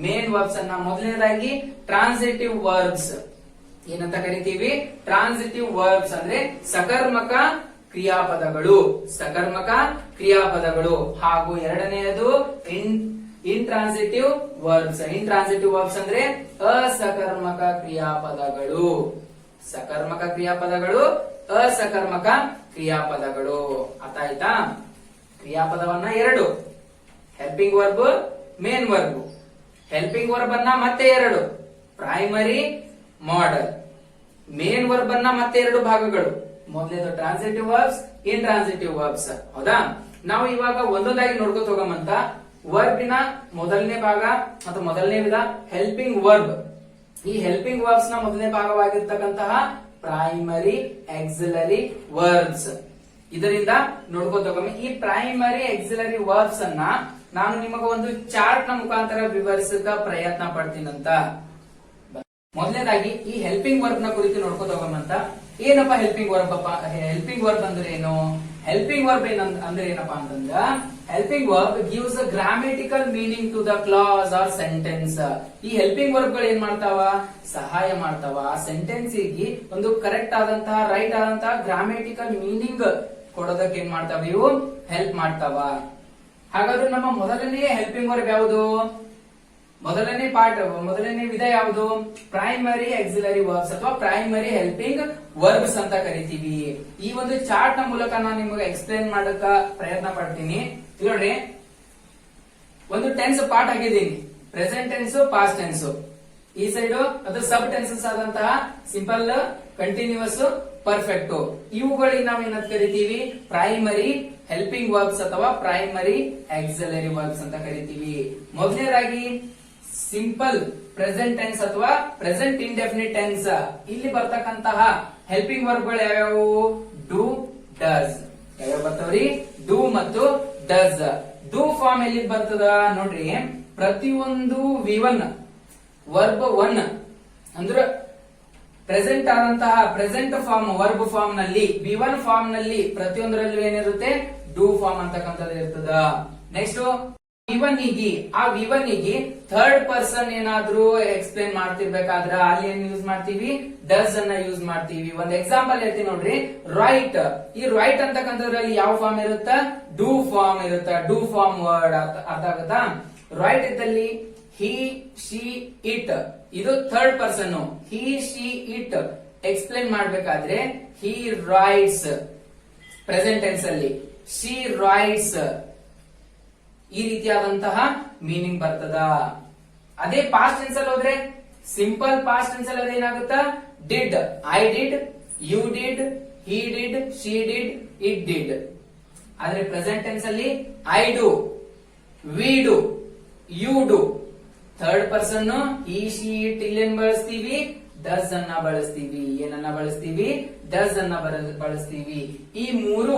ಮೇನ್ ವರ್ಬ್ಸ್ ಅನ್ನ? ಮೊದಲನೇದಾಗಿ ಟ್ರಾನ್ಸಿಟಿವ್ ವರ್ಬ್ಸ್. ಏನಂತ ಕರಿತೀವಿ? ಟ್ರಾನ್ಸಿಟಿವ್ ವರ್ಬ್ಸ್ ಅಂದ್ರೆ ಸಕರ್ಮಕ ಕ್ರಿಯಾಪದಗಳು, ಸಕರ್ಮಕ ಕ್ರಿಯಾಪದಗಳು. ಹಾಗೂ ಎರಡನೆಯದು ಇಂಟ್ರಾನ್ಸಿಟಿವ್ ವರ್ಬ್ಸ್. ಇಂಟ್ರಾನ್ಸಿಟಿವ್ ವರ್ಬ್ಸ್ ಅಂದ್ರೆ ಅಸಕರ್ಮಕ ಕ್ರಿಯಾಪದಗಳು. ಸಕರ್ಮಕ ಕ್ರಿಯಾಪದಗಳು, ಅಸಕರ್ಮಕ ಕ್ರಿಯಾಪದಗಳು. ಅರ್ಥ ಆಯ್ತಾ? ಕ್ರಿಯಾಪದವನ್ನ 2, helping verb, main verb. Helping verb ಅನ್ನ ಮತ್ತೆ 2, ಪ್ರೈಮರಿ, ಮಾಡೆಲ್. ಮೇನ್ ವರ್ಬ್ ಅನ್ನ ಮತ್ತೆ 2 ಭಾಗಗಳು. ಮೊದಲನೇದು ಟ್ರಾನ್ಸಿಟಿವ್ ವರ್ಬ್ಸ್, ಇಂಟ್ರಾನ್ಸಿಟಿವ್ ವರ್ಬ್ಸ್. ಹೌದಾ? ನಾವು ಇವಾಗ ಒಂದೊಂದಾಗಿ ನೋಡ್ಕೊತ ಹೋಗಮಂತ. ವರ್ಬಿನ ಮೊದಲನೇ ಭಾಗ ಅಥವಾ ಮೊದಲನೇ ವಿಧ ಹೆಲ್ಪಿಂಗ್ ವರ್ಬ್. ಈ ಹೆಲ್ಪಿಂಗ್ ವರ್ಬ್ಸ್ ನ ಮೊದಲನೇ ಭಾಗವಾಗಿರ್ತಕ್ಕಂತಹ ಪ್ರೈಮರಿ ಆಕ್ಸಿಲರಿ ವರ್ಬ್ಸ್. ಇದರಿಂದ ನೋಡ್ಕೊತ ಹೋಗಮಿ. ಈ ಪ್ರೈಮರಿ ಆಕ್ಸಿಲರಿ ವರ್ಬ್ಸ್ ಅನ್ನ ನಾನು ನಿಮಗ ಒಂದು ಚಾರ್ಟ್ ನ ಮುಖಾಂತರ ವಿವರಿಸಕ ಪ್ರಯತ್ನ ಪಡ್ತೀನಂತ. ಮೊದಲನೇದಾಗಿ ಈ ಹೆಲ್ಪಿಂಗ್ ವರ್ಬ್ ನ ಕುರಿತು ನೋಡ್ಕೊತ ಹೋಗಮಂತ. ಏನಪ್ಪಾ ಹೆಲ್ಪಿಂಗ್ ವರ್ಬ್? ಹೆಲ್ಪಿಂಗ್ ವರ್ಬ್ ಅಂದ್ರೆ ಏನು? ಹೆಲ್ಪಿಂಗ್ ವರ್ಬ್ ಅಂದ್ರೆ ಏನಪ್ಪಾ ಅಂತಂದ್ರ, helping verb gives a grammatical meaning to the clause or sentence. ಈ ಹೆಲ್ಪಿಂಗ್ ವರ್ಬ್ ಗಳು ಏನ್ ಮಾಡ್ತಾವ? ಸಹಾಯ ಮಾಡ್ತಾವ ಆ ಸೆಂಟೆನ್ಸ್ ಗೆ ಒಂದು ಕರೆಕ್ಟ್ ಆದಂತಹ, ರೈಟ್ ಆದಂತಹ ಗ್ರಾಮೆಟಿಕಲ್ ಮೀನಿಂಗ್ ಕೊಡೋದಕ್ಕೆ ಏನ್ ಮಾಡ್ತಾವ? ಇವು ಹೆಲ್ಪ್ ಮಾಡ್ತಾವ. ಹಾಗಾದ್ರೆ ನಮ್ಮ ಮೊದಲನೇ ಹೆಲ್ಪಿಂಗ್ ವರ್ಬ್ ಯಾವುದು? ಮೊದಲನೇ ವಿಧ ಯಾವುದು? ಪ್ರೈಮರಿ ಆಕ್ಸಿಲರಿ ವರ್ಬ್ಸ್ ಅಥವಾ ಪ್ರೈಮರಿ ಹೆಲ್ಪಿಂಗ್ ವರ್ಬ್ಸ್ ಅಂತ ಕರಿತೀವಿ. ಈ ಒಂದು ಚಾರ್ಟ್ ನ ಮೂಲಕ ನಾನು ನಿಮಗೆ ಎಕ್ಸ್ಪ್ಲೇನ್ ಮಾಡಕ ಪ್ರಯತ್ನ ಪಡ್ತೀನಿ. ನೋಡ್ರಿ, ಒಂದು ಟೆನ್ಸ್ ಪಾರ್ಟ್ ಆಗಿದ್ದೀನಿ. Present tense, past tense. ಈ ಸೈಡ್ ಅದು ಸಬ್ ಟೆನ್ಸಸ್ ಆದಂತಹ ಸಿಂಪಲ್, ಕಂಟಿನ್ಯೂಸ್, ಪರ್ಫೆಕ್ಟ್. ಇವುಗಳಿಗೆ ನಾವು ಏನಂತ ಕರಿತೀವಿ? ಪ್ರೈಮರಿ ಹೆಲ್ಪಿಂಗ್ ವರ್ಬ್ಸ್ ಅಥವಾ ಪ್ರೈಮರಿ ಆಕ್ಸಿಲರಿ ವರ್ಬ್ಸ್ ಅಂತ ಕರಿತೀವಿ. ಮೊದಲನೇದಾಗಿ ಸಿಂಪಲ್ ಪ್ರೆಸೆಂಟ್ ಟೆನ್ಸ್ ಅಥವಾ ಪ್ರೆಸೆಂಟ್ ಇಂಡೆಫಿನಿಟ್ ಟೆನ್ಸ್. ಇಲ್ಲಿ ಬರ್ತಕ್ಕಂತಹ ಹೆಲ್ಪಿಂಗ್ ವರ್ಬ್ ಗಳು ಯಾವ್ಯಾವು? Do, does. ಯಾವ್ಯಾವ ಬರ್ತಾವ್ರಿ? ಡೂ ಮತ್ತು ಡಸ್. ಡೂ ಫಾರ್ಮ್ ಎಲ್ಲಿ ಬರ್ತದ ನೋಡ್ರಿ. ಪ್ರತಿಯೊಂದು V1 ವರ್ಬ್ 1 ಅಂದ್ರ ಪ್ರೆಸೆಂಟ್ ಆದಂತಹ ಪ್ರೆಸೆಂಟ್ ಫಾರ್ಮ್ ವರ್ಬ್ ಫಾರ್ಮ್ ನಲ್ಲಿ, V1 ಫಾರ್ಮ್ ನಲ್ಲಿ ಪ್ರತಿಯೊಂದರಲ್ಲೂ ಏನಿರುತ್ತೆ? ಡೂ ಫಾರ್ಮ್ ಅಂತಕ್ಕಂಥದ್ದು ಇರ್ತದ. ನೆಕ್ಸ್ಟ್ ಆ V1 ಗೆ ಥರ್ಡ್ ಪರ್ಸನ್ ಏನಾದ್ರೂ ಎಕ್ಸ್ಪ್ಲೇನ್ ಮಾಡ್ತಿರ್ಬೇಕಾದ್ರ ಅಲ್ಲಿ ಏನ್ ಯೂಸ್ ಮಾಡ್ತೀವಿ? ಡಸ್ ಅನ್ನ ಯೂಸ್ ಮಾಡ್ತೀವಿ. ಒಂದು ಎಕ್ಸಾಂಪಲ್ ಹೇಳ್ತೀನಿ ನೋಡ್ರಿ. ರೈಟ್. ಈ ರೈಟ್ ಅಂತಕ್ಕಂಥದ್ರಲ್ಲಿ ಯಾವ ಫಾರ್ಮ್ ಇರುತ್ತ? ಡೂ ಫಾರ್ಮ್ ಇರುತ್ತ. Do form word. ಅರ್ಥ ಆಗುತ್ತಾ? ರೈಟ್ ಇದ್ದಲ್ಲಿ ಹಿ, ಶಿ, ಇಟ್ ಇದು third person. He, she, it explain ಮಾಡ್ಬೇಕಾದ್ರೆ ಹಿ ರೈಟ್ಸ್ ಪ್ರೆಸೆಂಟ್ ಟೆನ್ಸ್ ಅಲ್ಲಿ, ಶಿ ರೈಟ್ಸ್. ಈ ರೀತಿಯಾದಂತಹ ಮೀನಿಂಗ್ ಬರ್ತದ. ಅದೇ ಪಾಸ್ಟ್ ಟೆನ್ಸ್ ಅಲ್ಲಿ ಹೋದ್ರೆ, ಸಿಂಪಲ್ ಪಾಸ್ಟ್ ಟೆನ್ಸ್ ಅಲ್ಲಿ ಏನಾಗುತ್ತಾ? Did. I did, you did, he did, she did, it did. ಆದ್ರೆ ಪ್ರೆಸೆಂಟ್ ಟೆನ್ಸ್ ಅಲ್ಲಿ I do, we do, you do. Third person he, she, it ಇಲ್ಲೇನ್ ಬಳಸ್ತೀವಿ? ಡಸ್ ಅನ್ನ ಬಳಸ್ತೀವಿ. ಏನನ್ನ ಬಳಸ್ತೀವಿ? ಡಸ್ ಅನ್ನ ಬಳಸ್ತೀವಿ. ಈ ಮೂರು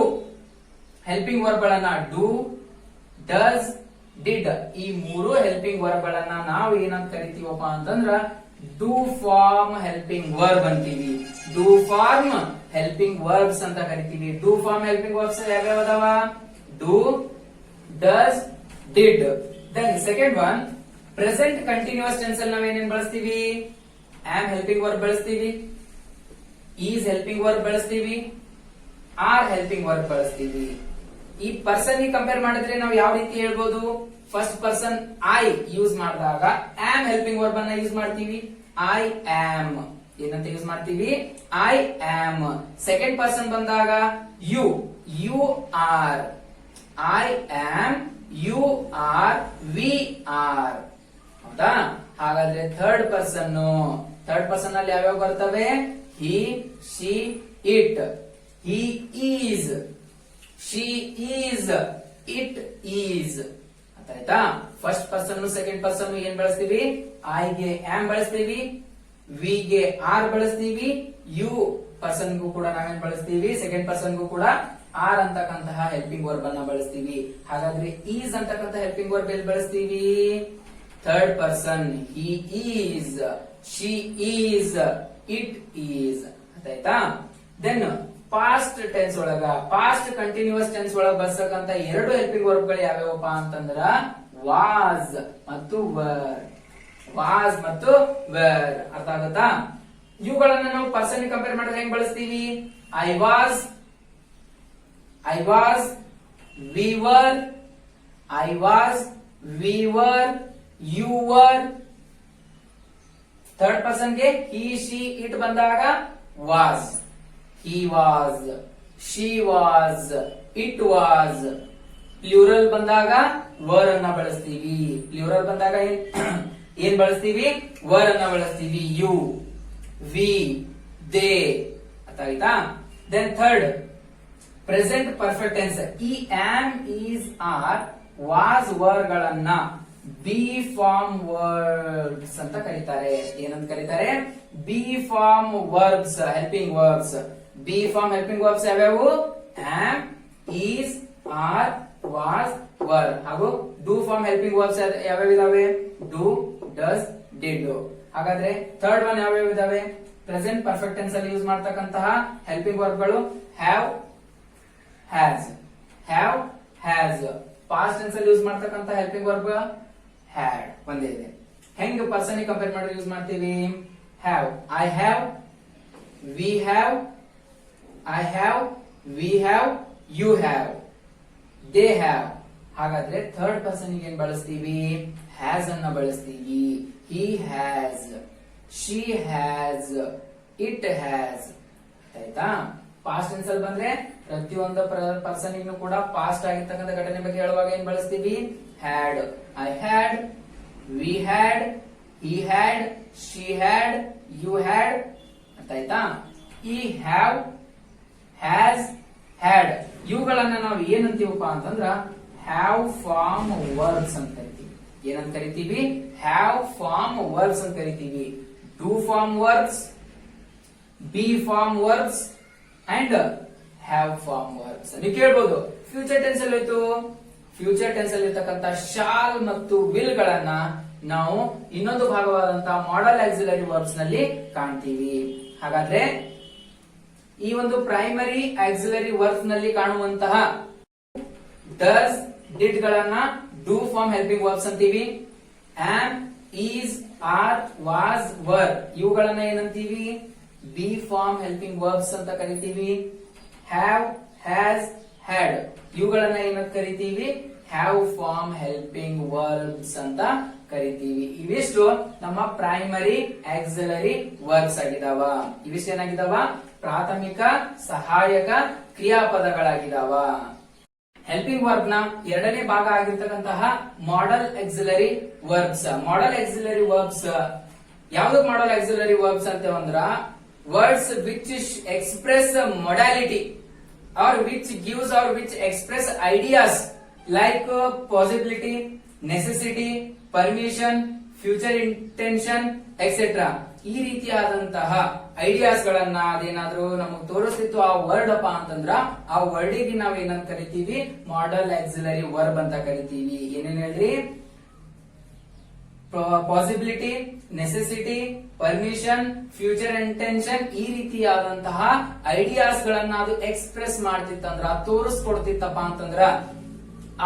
ಹೆಲ್ಪಿಂಗ್ ವರ್ಬ್ ಗಳನ್ನ ಡೂ, ಡಸ್, ಡಿಡ್, ಈ ಮೂರು ಹೆಲ್ಪಿಂಗ್ ವರ್ಬ್ ಗಳನ್ನ ನಾವು ಏನಂತ ಕರಿತೀವಪ್ಪ ಅಂತಂದ್ರ ಡೂ ಫಾರ್ಮ್ ಹೆಲ್ಪಿಂಗ್ ವರ್ಬ್ ಅಂತೀವಿ. ಡೂ ಫಾರ್ಮ್ ಹೆಲ್ಪಿಂಗ್ ವರ್ಬ್ಸ್ ಅಂತ ಕರಿತೀವಿ. ಡೂ ಫಾರ್ಮ್ ಹೆಲ್ಪಿಂಗ್ ವರ್ಬ್ಸ್ ಯಾವ್ಯಾವ ಅದಾವ? Do, does, did. Then second one, present continuous tense ಅಲ್ಲಿ ನಾವೇನೇನ್ ಬಳಸ್ತೀವಿ? ಆಮ್ ಹೆಲ್ಪಿಂಗ್ ವರ್ಬ್ ಬಳಸ್ತೀವಿ, ಈಸ್ ಹೆಲ್ಪಿಂಗ್ ವರ್ಬ್ ಬಳಸ್ತೀವಿ, ಆರ್ ಹೆಲ್ಪಿಂಗ್ ವರ್ಬ್ ಬಳಸ್ತೀವಿ. ಈ ಪರ್ಸನ್ ಕಂಪೇರ್ ಮಾಡಿದ್ರೆ ನಾವು ಯಾವ ರೀತಿ ಹೇಳ್ಬೋದು? ಫಸ್ಟ್ ಪರ್ಸನ್ ಐ ಯೂಸ್ ಮಾಡಿದಾಗ ಆಮ್ ಹೆಲ್ಪಿಂಗ್ ವರ್ಬ್ ಅನ್ನ ಯೂಸ್ ಮಾಡ್ತೀವಿ. ಐ ಆಮ್ ಏನಂತ ಯೂಸ್ ಮಾಡ್ತೀವಿ? I am. ಸೆಕೆಂಡ್ ಪರ್ಸನ್ ಬಂದಾಗ you, you are. I am, you are, we are. ಹೌದಾ? ಹಾಗಾದ್ರೆ ಥರ್ಡ್ ಪರ್ಸನ್ ಅಲ್ಲಿ ಯಾವ್ಯಾವ ಬರ್ತವೆ? He, she, it. He is, she is, it is. ಆಯ್ತಾ? ಫಸ್ಟ್ ಪರ್ಸನ್ ಸೆಕೆಂಡ್ ಪರ್ಸನ್ ಏನ್ ಬಳಸ್ತೀವಿ? ಐ ಗೆ ಆಮ್ ಬಳಸ್ತೀವಿ, ವಿ ಗೆ ಆರ್ ಬಳಸ್ತೀವಿ, ಯು ಪರ್ಸನ್ಗೂ ಕೂಡ ನಾವೇನ್ ಬಳಸ್ತೀವಿ? ಸೆಕೆಂಡ್ ಪರ್ಸನ್ಗೂ ಕೂಡ ಆರ್ ಅಂತಕ್ಕಂತಹ ಹೆಲ್ಪಿಂಗ್ ವರ್ಬ್ ಅನ್ನ ಬಳಸ್ತೀವಿ. ಹಾಗಾದ್ರೆ ಈಸ್ ಅಂತಕ್ಕಂತಹ ಹೆಲ್ಪಿಂಗ್ ವರ್ಬ್ ಎಲ್ಲಿ ಬಳಸ್ತೀವಿ? Third person. He is, she is, it is. ಆಯ್ತಾ? ದೆನ್ ಪಾಸ್ಟ್ ಟೆನ್ಸ್ ಒಳಗ, ಪಾಸ್ಟ್ ಕಂಟಿನ್ಯೂಸ್ ಟೆನ್ಸ್ ಒಳಗ ಬಳಸಕ್ಕಂತ ಎರಡು ಹೆಲ್ಪಿಂಗ್ ವರ್ಬ್ ಗಳು ಯಾವ್ಯಾವಪ್ಪ ಅಂತಂದ್ರ ವಾಸ್ ಮತ್ತು ವರ್. ವಾಸ್ ಮತ್ತು ವರ್. ಅರ್ಥ ಆಗುತ್ತಾ? ಇವುಗಳನ್ನ ನಾವು ಪರ್ಸನ್ ಕಂಪೇರ್ ಮಾಡಿದ್ರೆ ಹೆಂಗ್ ಬಳಸ್ತೀವಿ? I was, we were, I was, we were, you were. Third person ಗೆ ಹಿ, ಶಿ, ಇಟ್ ಬಂದಾಗ was, he was, she was, it was. Plural ಬಂದಾಗ ವರ್ ಅನ್ನ ಬಳಸ್ತೀವಿ. ಪ್ಲೂರಲ್ ಬಂದಾಗ ಏನ್ ಬಳಸ್ತೀವಿ? ವರ್ ಅನ್ನ ಬಳಸ್ತೀವಿ. You, we, they. ಅರ್ಥ ಆಯ್ತಾ? Then third, present perfect tense. ಈ am, is, are, was, were ಗಳನ್ನ ಬಿ ಫಾರ್ಮ್ ವರ್ಬ್ಸ್ ಅಂತ ಕರೀತಾರೆ. ಏನಂತ ಕರೀತಾರೆ? Be form verbs, helping verbs. Be form helping verbs ಯಾವ್ಯಾವು? Am, is, are, was, were. ಹಾಗೂ ಡೂ ಫಾರ್ಮ್ ಹೆಲ್ಪಿಂಗ್ ವರ್ಬ್ಸ್ ಯಾವ್ಯಾವ ಇದಾವೆ? Do, does, did. ಹಾಗಾದ್ರೆ ಥರ್ಡ್ ಒನ್ ಯಾವ್ಯಾವ ಇದಾವೆ? ಪ್ರೆಸೆಂಟ್ ಪರ್ಫೆಕ್ಟ್ ಟೆನ್ಸ್ ಅಲ್ಲಿ ಯೂಸ್ ಮಾಡ್ತಕ್ಕಂತಹ ಹೆಲ್ಪಿಂಗ್ ವರ್ಬ್ ಗಳು have, has. Have, has. Past tense ಅಲ್ಲಿ ಯೂಸ್ ಮಾಡ್ತಕ್ಕಂತ ಹೆಲ್ಪಿಂಗ್ ವರ್ಬ್ ಹ್ಯಾಡ್ ಒಂದೇ ಇದೆ. ಹೆಂಗ್ ಪರ್ಸನ್ ಕಂಪೇರ್ ಮಾಡಿ ಯೂಸ್ ಮಾಡ್ತೀವಿ? Have, I have, we have, I have, we have, you have, they have. ಹಾಗಾದ್ರೆ ಥರ್ಡ್ ಪರ್ಸನ್ ಏನ್ ಬಳಸ್ತೀವಿ? ಹ್ಯಾಸ್ ಅನ್ನ ಬಳಸ್ತೀವಿ. he has, she has, it has. ಆಯ್ತಾ? ಪಾಸ್ಟ್ ಟೆನ್ಸ್ ಅಲ್ಲಿ ಬಂದ್ರೆ ಪ್ರತಿಯೊಂದು ಪರ್ಸನ್ ಕೂಡ ಪಾಸ್ಟ್ ಆಗಿರ್ತಕ್ಕಂಥ ಘಟನೆ ಬಗ್ಗೆ ಹೇಳುವಾಗ ಏನ್ ಬಳಸ್ತೀವಿ? Had. I had, we had, he had, she had, you had. ಆಯ್ತಾ? ಈ ಹ್ಯಾವ್, ಹ್ಯಾಸ್, ಹ್ಯಾಡ್ ಇವುಗಳನ್ನ ನಾವು ಏನಂತೀವಪ್ಪ ಅಂತಂದ್ರ ಹ್ಯಾವ್ ಫಾರ್ಮ್ ವರ್ಬ್ಸ್ ಅಂತ ಕರಿತೀವಿ. ಏನಂತ ಕರಿತೀವಿ? ಹ್ಯಾವ್ ಫಾರ್ಮ್ ವರ್ಬ್ಸ್ ಅಂತ ಕರಿತೀವಿ. Do form verbs, be form verbs and have form verbs. ನೀವು ಕೇಳ್ಬೋದು ಫ್ಯೂಚರ್ ಟೆನ್ಸ್ ಅಲ್ಲಿ ಹೋಯ್ತು. ಫ್ಯೂಚರ್ ಟೆನ್ಸ್ ಅಲ್ಲಿ ಇರ್ತಕ್ಕಂಥ ಶಾಲ್ ಮತ್ತು ವಿಲ್ ಗಳನ್ನ ನಾವು ಇನ್ನೊಂದು ಭಾಗವಾದಂತಹ ಮಾಡಲ್ ಆಕ್ಸಿಲರಿ ವರ್ಬ್ಸ್ ನಲ್ಲಿ ಕಾಣ್ತೀವಿ. ಹಾಗಾದ್ರೆ ಈ ಒಂದು ಪ್ರೈಮರಿ ಆಕ್ಸಿಲರಿ ವರ್ಬ್ಸ್ ನಲ್ಲಿ ಕಾಣುವಂತಹ ಡಸ್, ಡಿಡ್ ಗಳನ್ನ ಡೂ ಫಾರ್ಮ್ ಹೆಲ್ಪಿಂಗ್ ವರ್ಬ್ಸ್ ಅಂತೀವಿ. Am, is, are, was, were ಇವುಗಳನ್ನ ಏನಂತೀವಿ? ಬಿ ಫಾರ್ಮ್ ಹೆಲ್ಪಿಂಗ್ ವರ್ಬ್ಸ್ ಅಂತ ಕರಿತೀವಿ. ಹ್ಯಾವ್, ಹ್ಯಾಸ್, ಹ್ಯಾಡ್ ಇವುಗಳನ್ನ ಏನಂತ ಕರಿತೀವಿ? ಹ್ಯಾವ್ ಫಾರ್ಮ್ ಹೆಲ್ಪಿಂಗ್ ವರ್ಬ್ಸ್ ಅಂತ ಕರಿತೀವಿ. ಇವಿಷ್ಟು ನಮ್ಮ ಪ್ರೈಮರಿ ಆಕ್ಸಿಲರಿ ವರ್ಬ್ಸ್ ಆಗಿದಾವ. ಇವಿಷ್ಟು ಏನಾಗಿದಾವ? ಪ್ರಾಥಮಿಕ ಸಹಾಯಕ ಕ್ರಿಯಾಪದಗಳಾಗಿದಾವ. ಹೆಲ್ಪಿಂಗ್ ವರ್ಬ್ ನ ಎರಡನೇ ಭಾಗ ಆಗಿರ್ತಕ್ಕಂತಹ ಮಾಡಲ್ ಆಕ್ಸಿಲರಿ ವರ್ಬ್ಸ್. ಮಾಡಲ್ ಆಕ್ಸಿಲರಿ ವರ್ಬ್ಸ್ ಯಾವ್ದಕ್ ಮಾಡಲ್ ಆಕ್ಸಿಲರಿ ವರ್ಬ್ಸ್ ಅಂತಂದ್ರ words which express modality or which gives or which express ideas like possibility, necessity, permission, future intention, etc. ಈ ರೀತಿಯಾದಂತಹ ಐಡಿಯಾಸ್ ಗಳನ್ನ ಅದೇನಾದ್ರೂ ನಮಗ್ ತೋರಿಸ್ತಿತ್ತು ಆ ವರ್ಡ್ ಅಪ್ಪ ಅಂತಂದ್ರ ಆ ವರ್ಡಿಗೆ ನಾವ್ ಏನಂತ ಕರಿತೀವಿ? ಮಾಡಲ್ ಆಕ್ಸಿಲರಿ ವರ್ಬ್ ಅಂತ ಕರಿತೀವಿ. ಏನೇನ್ ಹೇಳ್ರಿ? Possibility, necessity, permission, future intention ಈ ರೀತಿಯಾದಂತಹ ಐಡಿಯಾಸ್ ಗಳನ್ನ ಅದು ಎಕ್ಸ್ಪ್ರೆಸ್ ಮಾಡ್ತಿತ್ತಂದ್ರ ತೋರಿಸ್ಕೊಡ್ತಿತ್ತಪ್ಪ ಅಂತಂದ್ರ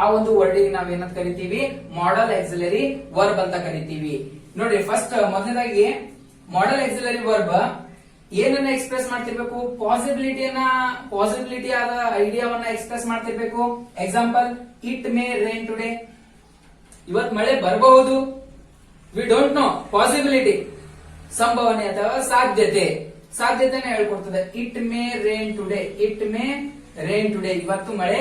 ಆ ಒಂದು ವರ್ಡಿಗೆ ನಾವೇನಂತ ಕರಿತೀವಿ, ಮಾಡೆಲ್ ಆಕ್ಸಿಲರಿ ವರ್ಬ್ ಅಂತ ಕರಿತೀವಿ. ನೋಡ್ರಿ, ಫಸ್ಟ್ ಮೊದಲನೇದಾಗಿ ಮಾಡೆಲ್ ಆಕ್ಸಿಲರಿ ವರ್ಬ್ ಏನನ್ನ ಎಕ್ಸ್ಪ್ರೆಸ್ ಮಾಡ್ತಿರ್ಬೇಕು, ಪಾಸಿಬಿಲಿಟಿ ಆದ ಐಡಿಯಾವನ್ನ ಎಕ್ಸ್ಪ್ರೆಸ್ ಮಾಡ್ತಿರ್ಬೇಕು. Example, it may rain today, ಇವತ್ ಮಳೆ ಬರಬಹುದು. ವಿ ಡೋಂಟ್ ನೋ, ಪಾಸಿಬಿಲಿಟಿ ಸಂಭವನೆ ಅಥವಾ ಸಾಧ್ಯತೆನ ಹೇಳ್ಕೊಡ್ತದೆ. It may rain today, it may rain today, ಇವತ್ತು ಮಳೆ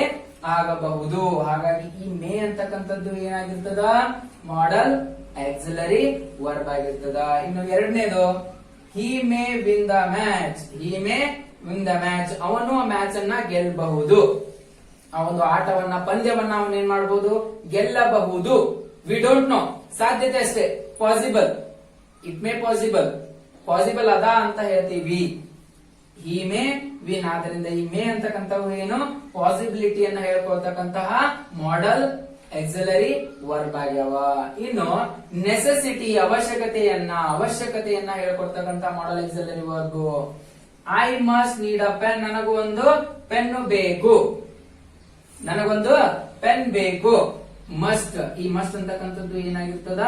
ಆಗಬಹುದು. ಹಾಗಾಗಿ ಈ ಮೇ ಅಂತಕ್ಕಂಥದ್ದು ಏನಾಗಿರ್ತದ, ಮಾಡೆಲ್ ಆಕ್ಸಿಲರಿ ವರ್ಬ್ ಆಗಿರ್ತದ. ಇನ್ನು ಎರಡನೇದು, he may win the match, he may win the match, ಅವನು ಆ ಮ್ಯಾಚ್ ಅನ್ನ ಗೆಲ್ಲಬಹುದು. ಆ ಒಂದು ಆಟವನ್ನ, ಪಂದ್ಯವನ್ನ ಅವನು ಏನ್ ಮಾಡಬಹುದು, ಗೆಲ್ಲಬಹುದು. ವಿ ಡೋಂಟ್ ನೋ, ಸಾಧ್ಯತೆ ಅಷ್ಟೇ, ಪಾಸಿಬಲ್, ಇಟ್ ಮೇ ಪಾಸಿಬಲ್ ಅದ ಅಂತ ಹೇಳ್ತೀವಿ. ಹಿ ಮೇ ವಿನ್, ಆದ್ರಿಂದ ಈ ಮೇ ಅಂತಕ್ಕಂಥವು ಏನು, ಪಾಸಿಬಿಲಿಟಿಯನ್ನ ಹೇಳ್ಕೊಳ್ತಕ್ಕಂತಹ ಮಾಡೆಲ್ ಆಕ್ಸಿಲರಿ ವರ್ಬ್ ಆಗ್ಯಾವ. ಇನ್ನು ನೆಸೆಸಿಟಿ, ಅವಶ್ಯಕತೆಯನ್ನ ಹೇಳ್ಕೊಡ್ತಕ್ಕಂತ modal auxiliary verb. I must need a pen, ನನಗೂ ಒಂದು ಪೆನ್ ಬೇಕು, ನನಗೊಂದು ಪೆನ್ ಬೇಕು. ಮಸ್ಟ್, ಈ ಮಸ್ಟ್ ಅಂತಕ್ಕಂಥದ್ದು ಏನಾಗಿರ್ತದ,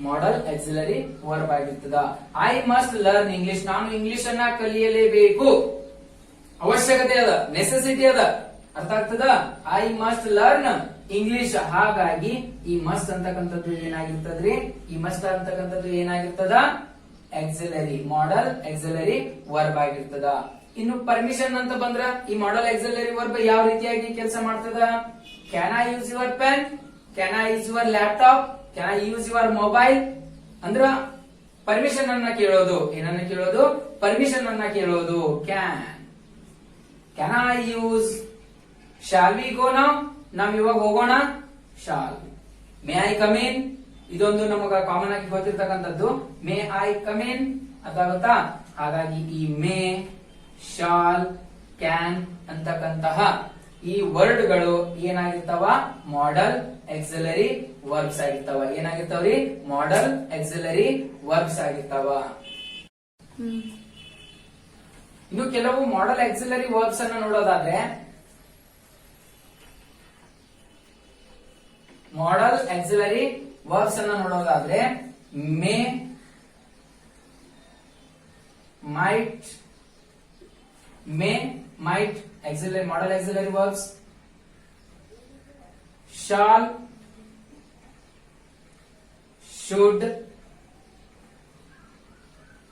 ಮಾಡೆಲ್ ಆಕ್ಸಿಲರಿ ವರ್ಬ್ ಆಗಿರ್ತದ. ಐ ಮಸ್ಟ್ ಲರ್ನ್ ಇಂಗ್ಲಿಷ್, ನಾನು ಇಂಗ್ಲಿಷ್ ಅನ್ನ ಕಲಿಯಲೇಬೇಕು. ಅವಶ್ಯಕತೆ ಅದ, ನೆಸೆಸಿಟಿ ಅದ, ಅರ್ಥ ಆಗ್ತದ. I must learn English. ಹಾಗಾಗಿ ಈ ಮಸ್ಟ್ ಅಂತಕ್ಕಂಥದ್ದು ಏನಾಗಿರ್ತದ್ರಿ, ಈ ಮಸ್ಟ್ ಅಂತಕ್ಕಂಥದ್ದು ಏನಾಗಿರ್ತದ, ಆಕ್ಸಿಲರಿ, ಮಾಡೆಲ್ ಆಕ್ಸಿಲರಿ ವರ್ಬ್ ಆಗಿರ್ತದ. ಇನ್ನು ಪರ್ಮಿಷನ್ ಅಂತ ಬಂದ್ರ ಈ ಮಾಡೆಲ್ ಆಕ್ಸಿಲರಿ ವರ್ಬ್ ಯಾವ ರೀತಿಯಾಗಿ ಕೆಲಸ ಮಾಡ್ತದ, can I use your pen, can I use your laptop, can I use your mobile ಅಂದ್ರ ಪರ್ಮಿಷನ್ ಅನ್ನ ಕೇಳೋದು. ಏನನ್ನ ಕೇಳೋದು, ಪರ್ಮಿಷನ್ ಅನ್ನ ಕೇಳೋದು. Can I use, shall we go now, ನಾವ್ ಇವಾಗ ಹೋಗೋಣ, shall. May I come in, ಇದೊಂದು ನಮಗ ಕಾಮನ್ ಆಗಿ ಗೊತ್ತಿರ್ತಕ್ಕಂಥದ್ದು. ಮೇ ಐ ಕಮ್ ಇನ್ ಅದಾಗುತ್ತಾ. ಹಾಗಾಗಿ ಈ ಮೇ, ಶಾಲ್, ಕ್ಯಾನ್ ಅಂತಕ್ಕಂತಹ ಈ ವರ್ಡ್ ಗಳು ಏನಾಗಿರ್ತಾವ, ಮಾಡೆಲ್ ಆಕ್ಸಿಲರಿ ವರ್ಬ್ಸ್ ಆಗಿರ್ತಾವ. ಏನಾಗಿರ್ತಾವ್ರಿ, ಮಾಡೆಲ್ ಆಕ್ಸಿಲರಿ ವರ್ಬ್ಸ್ ಆಗಿರ್ತಾವ. ಇನ್ನು ಕೆಲವು ಮಾಡೆಲ್ ಆಕ್ಸಿಲರಿ ವರ್ಬ್ಸ್ ಅನ್ನ ನೋಡೋದಾದ್ರೆ, ಮಾಡೆಲ್ ಆಕ್ಸಿಲರಿ ವರ್ಬ್ಸ್ ಅನ್ನ ನೋಡೋದಾದ್ರೆ may, might, auxiliary, model auxiliary verbs. Shall, should,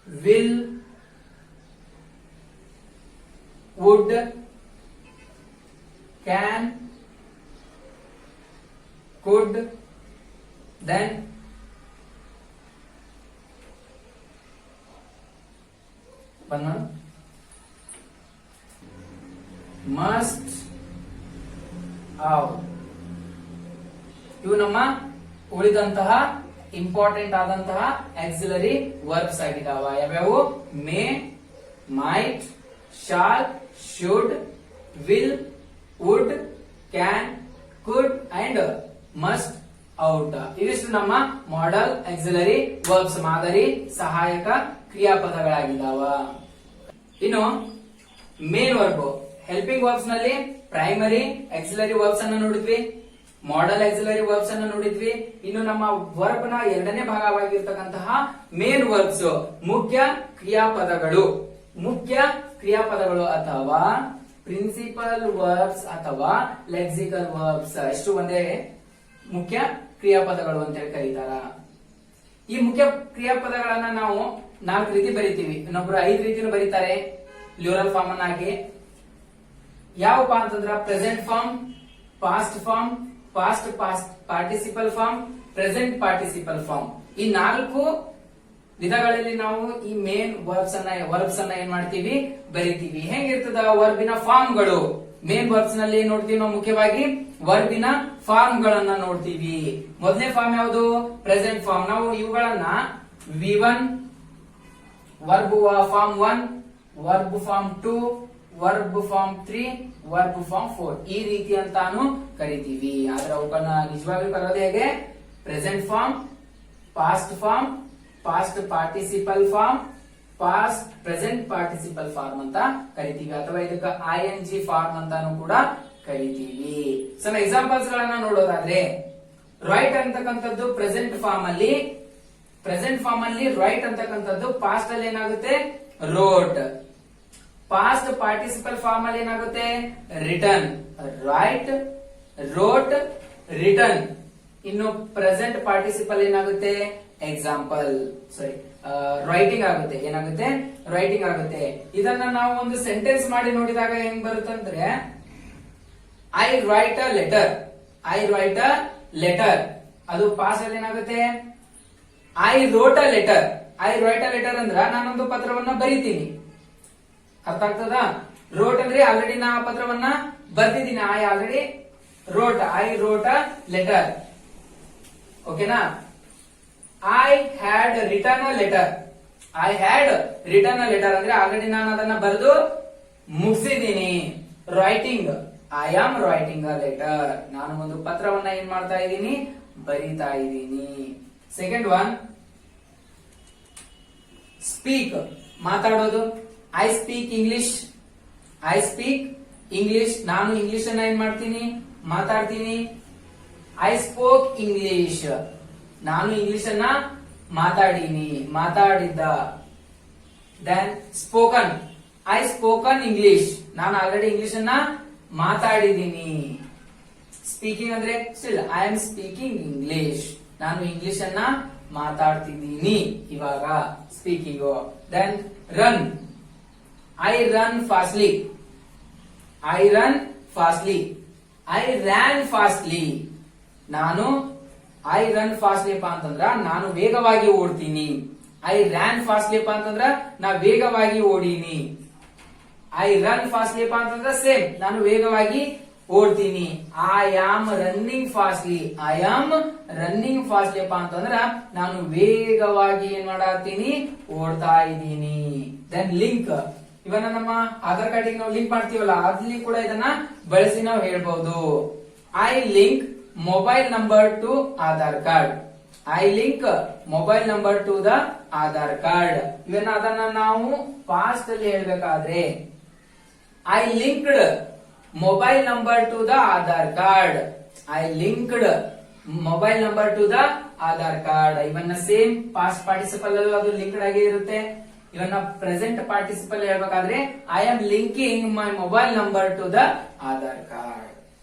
will, would, can, could, then, must, out. ಇವು ನಮ್ಮ ಉಳಿದಂತಹ ಇಂಪಾರ್ಟೆಂಟ್ ಆದಂತಹ ಆಕ್ಸಿಲರಿ ವರ್ಬ್ಸ್ ಆಗಿದಾವ. ಯಾವ್ಯಾವು, may, might, shall, should, will, would, can, could and must, out. ಇವಿಷ್ಟು ನಮ್ಮ ಮಾಡೆಲ್ ಆಕ್ಸಿಲರಿ ವರ್ಬ್ಸ್, ಮಾದರಿ ಸಹಾಯಕ ಕ್ರಿಯಾಪದಗಳಾಗಿದ್ದಾವ. ಇನ್ನು ಮೇನ್ ವರ್ಬ್, ಹೆಲ್ಪಿಂಗ್ ವರ್ಬ್ಸ್ ನಲ್ಲಿ ಪ್ರೈಮರಿ ಆಕ್ಸಿಲರಿ ವರ್ಬ್ಸ್ ಅನ್ನ ನೋಡಿದ್ವಿ, ಮಾಡೆಲ್ ಆಕ್ಸಿಲರಿ ವರ್ಬ್ಸ್ ಅನ್ನ ನೋಡಿದ್ವಿ. ಇನ್ನು ನಮ್ಮ ವರ್ಬ್ ನ ಎರಡನೇ ಭಾಗವಾಗಿರ್ತಕ್ಕಂತಹ ಮೇನ್ ವರ್ಬ್ಸ್, ಮುಖ್ಯ ಕ್ರಿಯಾಪದಗಳು, ಅಥವಾ ಪ್ರಿನ್ಸಿಪಲ್ ವರ್ಬ್ಸ್ ಅಥವಾ ಲೆಕ್ಸಿಕಲ್ ವರ್ಬ್ಸ್, ಇಷ್ಟು ಒಂದೇ ಮುಖ್ಯ ಕ್ರಿಯಾಪದಗಳು ಅಂತ ಹೇಳಿ ಕರೀತಾರ. ಈ ಮುಖ್ಯ ಕ್ರಿಯಾಪದಗಳನ್ನ ನಾವು 4 ರೀತಿ ಬರಿತೀವಿ, ಇನ್ನೊಬ್ರು 5 ರೀತಿನೂ ಬರೀತಾರೆ ಲ್ಯೂರಲ್ ಫಾರ್ಮ್ ಅನ್ನಾಗಿ. ಯಾವಪ್ಪ ಅಂತಂದ್ರ present form, past form, past participle form, present participle form. ಈ 4 ವಿಧಗಳಲ್ಲಿ ನಾವು ಈ ಮೇನ್ ವರ್ಬ್ಸ್ ಅನ್ನ ಏನ್ ಮಾಡ್ತೀವಿ, ಬರಿತೀವಿ. ಹೆಂಗಿರ್ತದ ವರ್ಬಿನ ಫಾರ್ಮ್ಗಳು? ಮೇನ್ ವರ್ಬ್ಸ್ ನಲ್ಲಿ ಏನ್ ನೋಡ್ತೀವಿ ನಾವು, ಮುಖ್ಯವಾಗಿ ವರ್ಬಿನ ಫಾರ್ಮ್ ಗಳನ್ನ ನೋಡ್ತೀವಿ. ಮೊದಲನೇ ಫಾರ್ಮ್ ಯಾವುದು, ಪ್ರೆಸೆಂಟ್ ಫಾರ್ಮ್. ನಾವು ಇವುಗಳನ್ನ V1, verb form 1, verb form 2, verb form 3, verb form 4 ಈ ರೀತಿ ಅಂತಾನು ಕರಿತೀವಿ. ಆದ್ರೆ ಅವುಗಳನ್ನ ನಿಜವಾಗ್ಲೂ ಕರೆಯೋದು ಹೇಗೆ, present form, past form, past participle form, past present participle form ಅಂತ ಕರಿತೀವಿ, ಅಥವಾ ಇದಕ್ಕೆ ING ಫಾರ್ಮ್ ಅಂತಾನು ಕೂಡ ಕರಿತೀವಿ. ಸಮ್ ಎಕ್ಸಾಂಪಲ್ಸ್ ಗಳನ್ನ ನೋಡೋದಾದ್ರೆ, ರೈಟ್ ಅಂತಕ್ಕಂಥದ್ದು ಪ್ರೆಸೆಂಟ್ ಫಾರ್ಮ್ ಅಲ್ಲಿ, ರೈಟ್ ಅಂತಕ್ಕಂಥದ್ದು ಪಾಸ್ಟ್ ಅಲ್ಲಿ ಏನಾಗುತ್ತೆ ರೋಟ್, ಪಾಸ್ಟ್ ಪಾರ್ಟಿಸಿಪಲ್ ಫಾರ್ಮ್ ಅಲ್ಲಿ ಏನಾಗುತ್ತೆ ರಿಟರ್ನ್, ರೈಟ್, ರೋಟ್, ರಿಟರ್ನ್. ಇನ್ನು ಪ್ರೆಸೆಂಟ್ ಪಾರ್ಟಿಸಿಪಲ್ ಏನಾಗುತ್ತೆ ಎಕ್ಸಾಂಪಲ್, ಸಾರಿ ರೈಟಿಂಗ್ ಆಗುತ್ತೆ, ಏನಾಗುತ್ತೆ ರೈಟಿಂಗ್ ಆಗುತ್ತೆ. ಇದನ್ನ ನಾವು ಒಂದು ಸೆಂಟೆನ್ಸ್ ಮಾಡಿ ನೋಡಿದಾಗ ಹೆಂಗ್ ಬರುತ್ತಂದ್ರೆ, I write a letter, I write a letter, ಅದು ಪಾಸ್ಟ್ ಅಲ್ಲಿ ಏನಾಗುತ್ತೆ I wrote a letter, I write a letter ಅಂದ್ರ ನಾನೊಂದು ಪತ್ರವನ್ನ ಬರಿತೀನಿ, ಅರ್ಥ ಆಗ್ತದ. ರೋಟ್ ಅಂದ್ರೆ ಆಲ್ರೆಡಿ ನಾ ಪತ್ರವನ್ನ ಬರ್ತಿದ್ದೀನಿ, I already wrote, I wrote a letter, ಓಕೆನಾ. I had written a letter, I had written a letter ಅಂದ್ರೆ ಆಲ್ರೆಡಿ ನಾನು ಅದನ್ನ ಬರೆದು ಮುಗಿಸಿದ್ದೀನಿ. Writing, I am writing a letter, ನಾನು ಒಂದು ಪತ್ರವನ್ನ ಏನ್ ಮಾಡ್ತಾ ಇದ್ದೀನಿ ಬರೀತಾ ಇದ್ದೀನಿ. ಸೆಕೆಂಡ್ ಒನ್ ಸ್ಪೀಕ್, ಮಾತಾಡೋದು, I speak English, I speak English, ನಾನು ಇಂಗ್ಲಿಷ್ ಅನ್ನ ಏನ್ ಮಾಡ್ತೀನಿ ಮಾತಾಡ್ತೀನಿ. ಐ ಸ್ಪೋಕ್ ಇಂಗ್ಲಿಷ್, ನಾನು ಇಂಗ್ಲಿಷ್ ಅನ್ನ ಮಾತಾಡೀನಿ, ಮಾತಾಡಿದ್ದ. Then spoken, I spoken English, ನಾನು ಆಲ್ರೆಡಿ ಇಂಗ್ಲಿಷ್ ಅನ್ನ ಮಾತಾಡಿದ್ದೀನಿ. ಸ್ಪೀಕಿಂಗ್ ಅಂದ್ರೆ still I am speaking English, ನಾನು ಇಂಗ್ಲಿಷ್ ಅನ್ನ ಮಾತಾಡ್ತಿದ್ದೀನಿ ಇವಾಗ, speaking. Then run, I run fastly, I run fastly, I ran fastly, ನಾನು ಐ ರನ್ ಫಾಸ್ಟ್ಲಿ ಅಂತಂದ್ರ ನಾನು ವೇಗವಾಗಿ ಓಡ್ತೀನಿ, ಐ ರ್ಯಾನ್ ಫಾಸ್ಟ್ಲಿ ಅಂತಂದ್ರ ನಾ ವೇಗವಾಗಿ ಓಡೀನಿ. ಐ ರನ್ ಫಾಸ್ಟ್ಲಿ ಅಂತಂದ್ರ ಸೇಮ್, ನಾನು ವೇಗವಾಗಿ ಓಡ್ತೀನಿ. I am running fastly, I am running fastly ಅಂತಂದ್ರ ನಾನು ವೇಗವಾಗಿ ಏನ್ ಮಾಡತ್ತೀನಿ ಓಡ್ತಾ ಇದ್ದೀನಿ. ದೆನ್ ಲಿಂಕ್, ಇವನ್ನ ನಮ್ಮ ಆಧಾರ್ ಕಾರ್ಡ್ ನಾವು ಲಿಂಕ್ ಮಾಡ್ತೀವಲ್ಲ ಅಲ್ಲಿ ಕೂಡ ಇದನ್ನ ಬಳಸಿ ನಾವು ಹೇಳ್ಬಹುದು. I link mobile number two Aadhaar card, I link mobile number two the Aadhaar card. ಅದನ್ನ ನಾವು ಪಾಸ್ಟ್ ಅಲ್ಲಿ ಹೇಳ್ಬೇಕಾದ್ರೆ I linked mobile number two the Aadhaar card, I linked mobile number two the Aadhaar card. ಇವನ್ನ ಸೇಮ್ ಪಾಸ್ಟ್ ಪಾರ್ಟಿಸಿಪಲ್ ಅಲ್ಲೂ ಅದು linked ಆಗೇ ಇರುತ್ತೆ. ಇವನ್ನ ಪ್ರೆಸೆಂಟ್ ಪಾರ್ಟಿಸಿಪಲ್ ಹೇಳ್ಬೇಕಾದ್ರೆ I am linking my mobile number two the Aadhaar card.